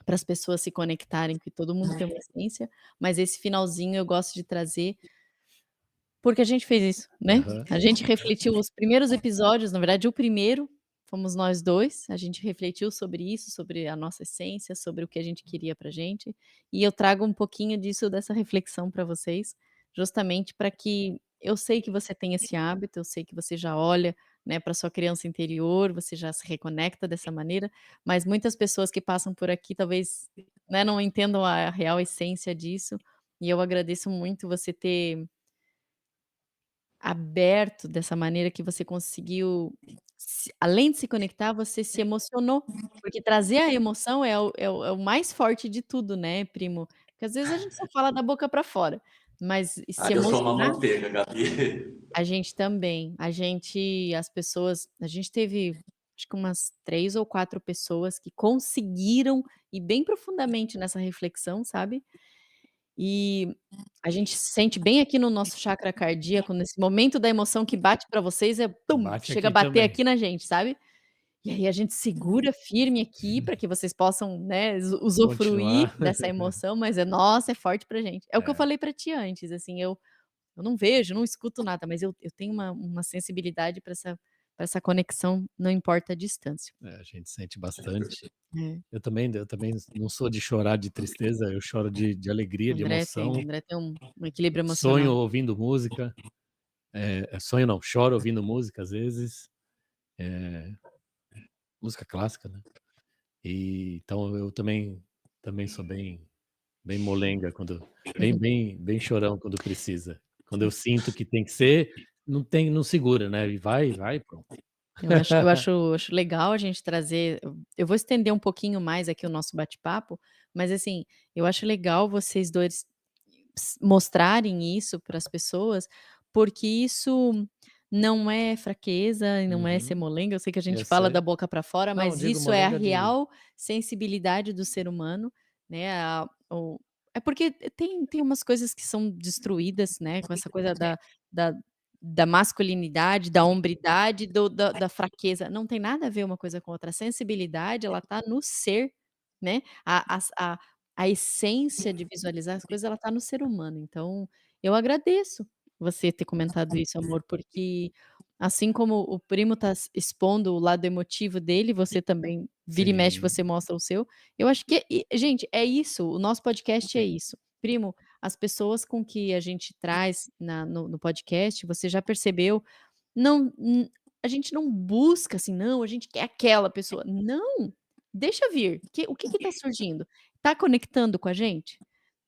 para as pessoas se conectarem, que todo mundo tem uma essência, mas esse finalzinho eu gosto de trazer, porque a gente fez isso, né? Aham. A gente refletiu os primeiros episódios, na verdade o primeiro fomos nós 2, a gente refletiu sobre isso, sobre a nossa essência, sobre o que a gente queria pra gente, e eu trago um pouquinho disso, dessa reflexão para vocês, justamente para que eu sei que você tem esse hábito, eu sei que você já olha, né, para sua criança interior, você já se reconecta dessa maneira, mas muitas pessoas que passam por aqui talvez, né, não entendam a real essência disso, e eu agradeço muito você ter aberto dessa maneira, que você conseguiu além de se conectar, você se emocionou, porque trazer a emoção é o mais forte de tudo, né, primo, porque às vezes a gente só fala da boca para fora, mas se Eu sou uma emocionar, manteiga, Gabi. a gente também, a gente teve acho que umas 3 ou 4 pessoas que conseguiram ir bem profundamente nessa reflexão, sabe, e a gente se sente bem aqui no nosso chakra cardíaco, nesse momento da emoção que bate para vocês, pum, Bate chega a aqui bater também. aqui na gente, sabe. E aí a gente segura firme aqui para que vocês possam, né, usufruir Continuar. dessa emoção, mas nossa, é forte pra gente. É o que eu É. falei pra ti antes, assim, eu não vejo, não escuto nada, mas eu tenho uma sensibilidade para essa conexão, não importa a distância. A gente sente bastante. É, Eu também não sou de chorar de tristeza, eu choro de alegria, de emoção. André tem um equilíbrio Sonho emocional. ouvindo música. Sonho não, choro ouvindo música às vezes. Música clássica, né. E então eu também sou bem molenga quando bem chorão quando precisa. Quando eu sinto que tem que ser, não segura, né, e vai, pronto. Eu acho legal a gente trazer, eu vou estender um pouquinho mais aqui o nosso bate-papo, mas assim, eu acho legal vocês 2 mostrarem isso para as pessoas, porque isso não é fraqueza e não é ser Uhum. molenga, eu sei que a gente Eu fala da sei. boca para fora, Não, mas digo isso é a molenga de real sensibilidade do ser humano, né, É porque tem umas coisas que são destruídas, né, com essa coisa da da masculinidade, da hombridade, da fraqueza. Não tem nada a ver uma coisa com outra. A sensibilidade, ela tá no ser, né, a essência de visualizar as coisas, ela tá no ser humano. Então, eu agradeço você ter comentado isso, amor, porque assim como o primo tá expondo o lado emotivo dele, você também vira e mexe, Sim. você mostra o seu. Eu acho que gente, é isso, o nosso podcast é isso. Primo, as pessoas com que a gente traz no podcast, você já percebeu, não, a gente não busca assim, não, a gente quer aquela pessoa. Não, deixa vir. O que está surgindo? Está conectando com a gente?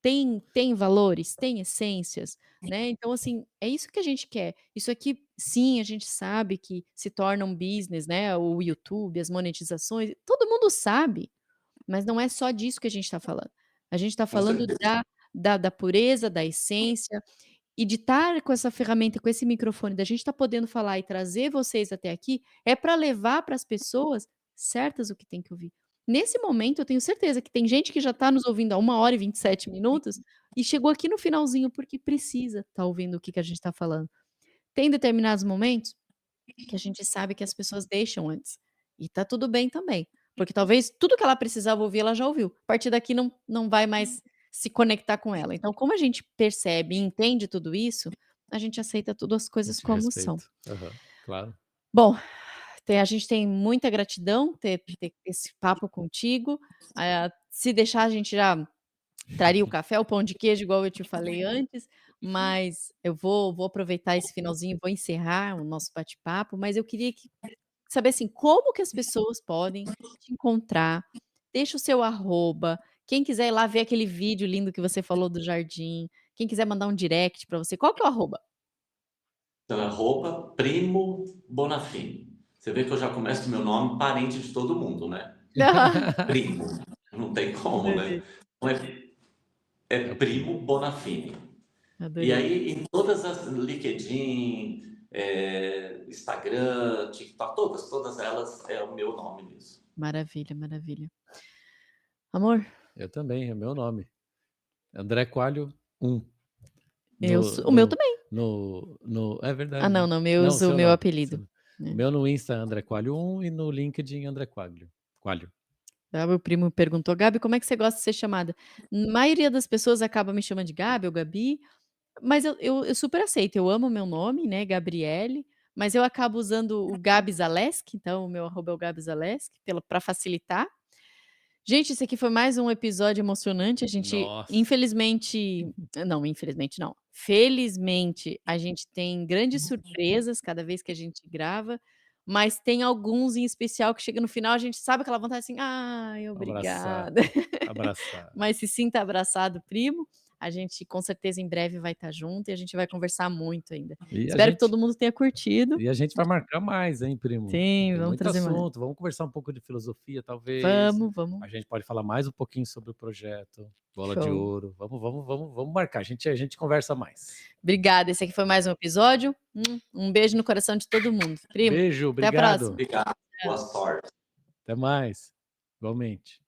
Tem valores, tem essências, né? Então, assim, é isso que a gente quer. Isso aqui, sim, a gente sabe que se torna um business, né? O YouTube, as monetizações, todo mundo sabe, mas não é só disso que a gente está falando. A gente está Com falando certeza. da pureza, da essência, e de estar com essa ferramenta, com esse microfone, da gente estar podendo falar e trazer vocês até aqui, é para levar para as pessoas certas o que tem que ouvir. Nesse momento, eu tenho certeza que tem gente que já está nos ouvindo há 1 hora e 27 minutos e chegou aqui no finalzinho porque precisa estar ouvindo o que a gente está falando. Tem determinados momentos que a gente sabe que as pessoas deixam antes. E tá tudo bem também, porque talvez tudo que ela precisava ouvir, ela já ouviu. A partir daqui não vai mais se conectar com ela. Então, como a gente percebe e entende tudo isso, a gente aceita tudo as A coisas gente como são. respeita. Aham, claro. Bom, a gente tem muita gratidão ter esse papo contigo. Se deixar, a gente já traria o café, o pão de queijo, igual eu te falei antes, mas eu vou aproveitar esse finalzinho, vou encerrar o nosso bate-papo, mas eu queria saber, assim, como que as pessoas podem te encontrar. Deixa o seu arroba, quem quiser ir lá ver aquele vídeo lindo que você falou do jardim, quem quiser mandar um direct para você, qual que é o arroba? Então, é @Primo Bonafini. Você vê que eu já começo com o meu nome, parente de todo mundo, né? Primo. Não tem como, né? Adorei, Então, é É o Primo Bonafini. E adorei. aí, em todas as LinkedIn, Instagram, TikTok, todas elas é o meu nome nisso. Maravilha, maravilha. Amor, Eu também, é meu nome. André Coelho 1. o meu No também. é Ah, verdade. não, eu Não, o uso o seu meu não. apelido. O É. meu no Insta é André Coelho 1 e no LinkedIn André Coelho. Meu primo perguntou: "Gabi, como é que você gosta de ser chamada?". Maioria das pessoas acaba me chamando de Gabi ou Gabi, mas eu super aceito, eu amo o meu nome, né, Gabriele, mas eu acabo usando o Gabi Zaleski, então o meu arroba é o Gabi Zaleski, pra facilitar. Gente, esse aqui foi mais um episódio emocionante, a gente Nossa. infelizmente não, felizmente a gente tem grandes surpresas cada vez que a gente grava, mas tem alguns em especial que chega no final, a gente sabe aquela vontade assim: "Ai, Abraçar, obrigada". abraçar. Mas se sinta abraçado, primo. A gente com certeza em breve vai estar junto e a gente vai conversar muito ainda. E a Espero que gente todo mundo tenha curtido. e a gente vai marcar mais, hein, primo. Sim, Tem vamos muito trazer mais. assunto, vamos conversar um pouco de filosofia, talvez. Vamos, vamos. A gente pode falar mais um pouquinho sobre o projeto Bola de Show. Ouro. Vamos marcar, a gente conversa mais. Obrigada, esse aqui foi mais um episódio. Um beijo no coração de todo mundo. Primo, Beijo, até a próxima. obrigado. Obrigado, boa sorte. Até mais. Igualmente.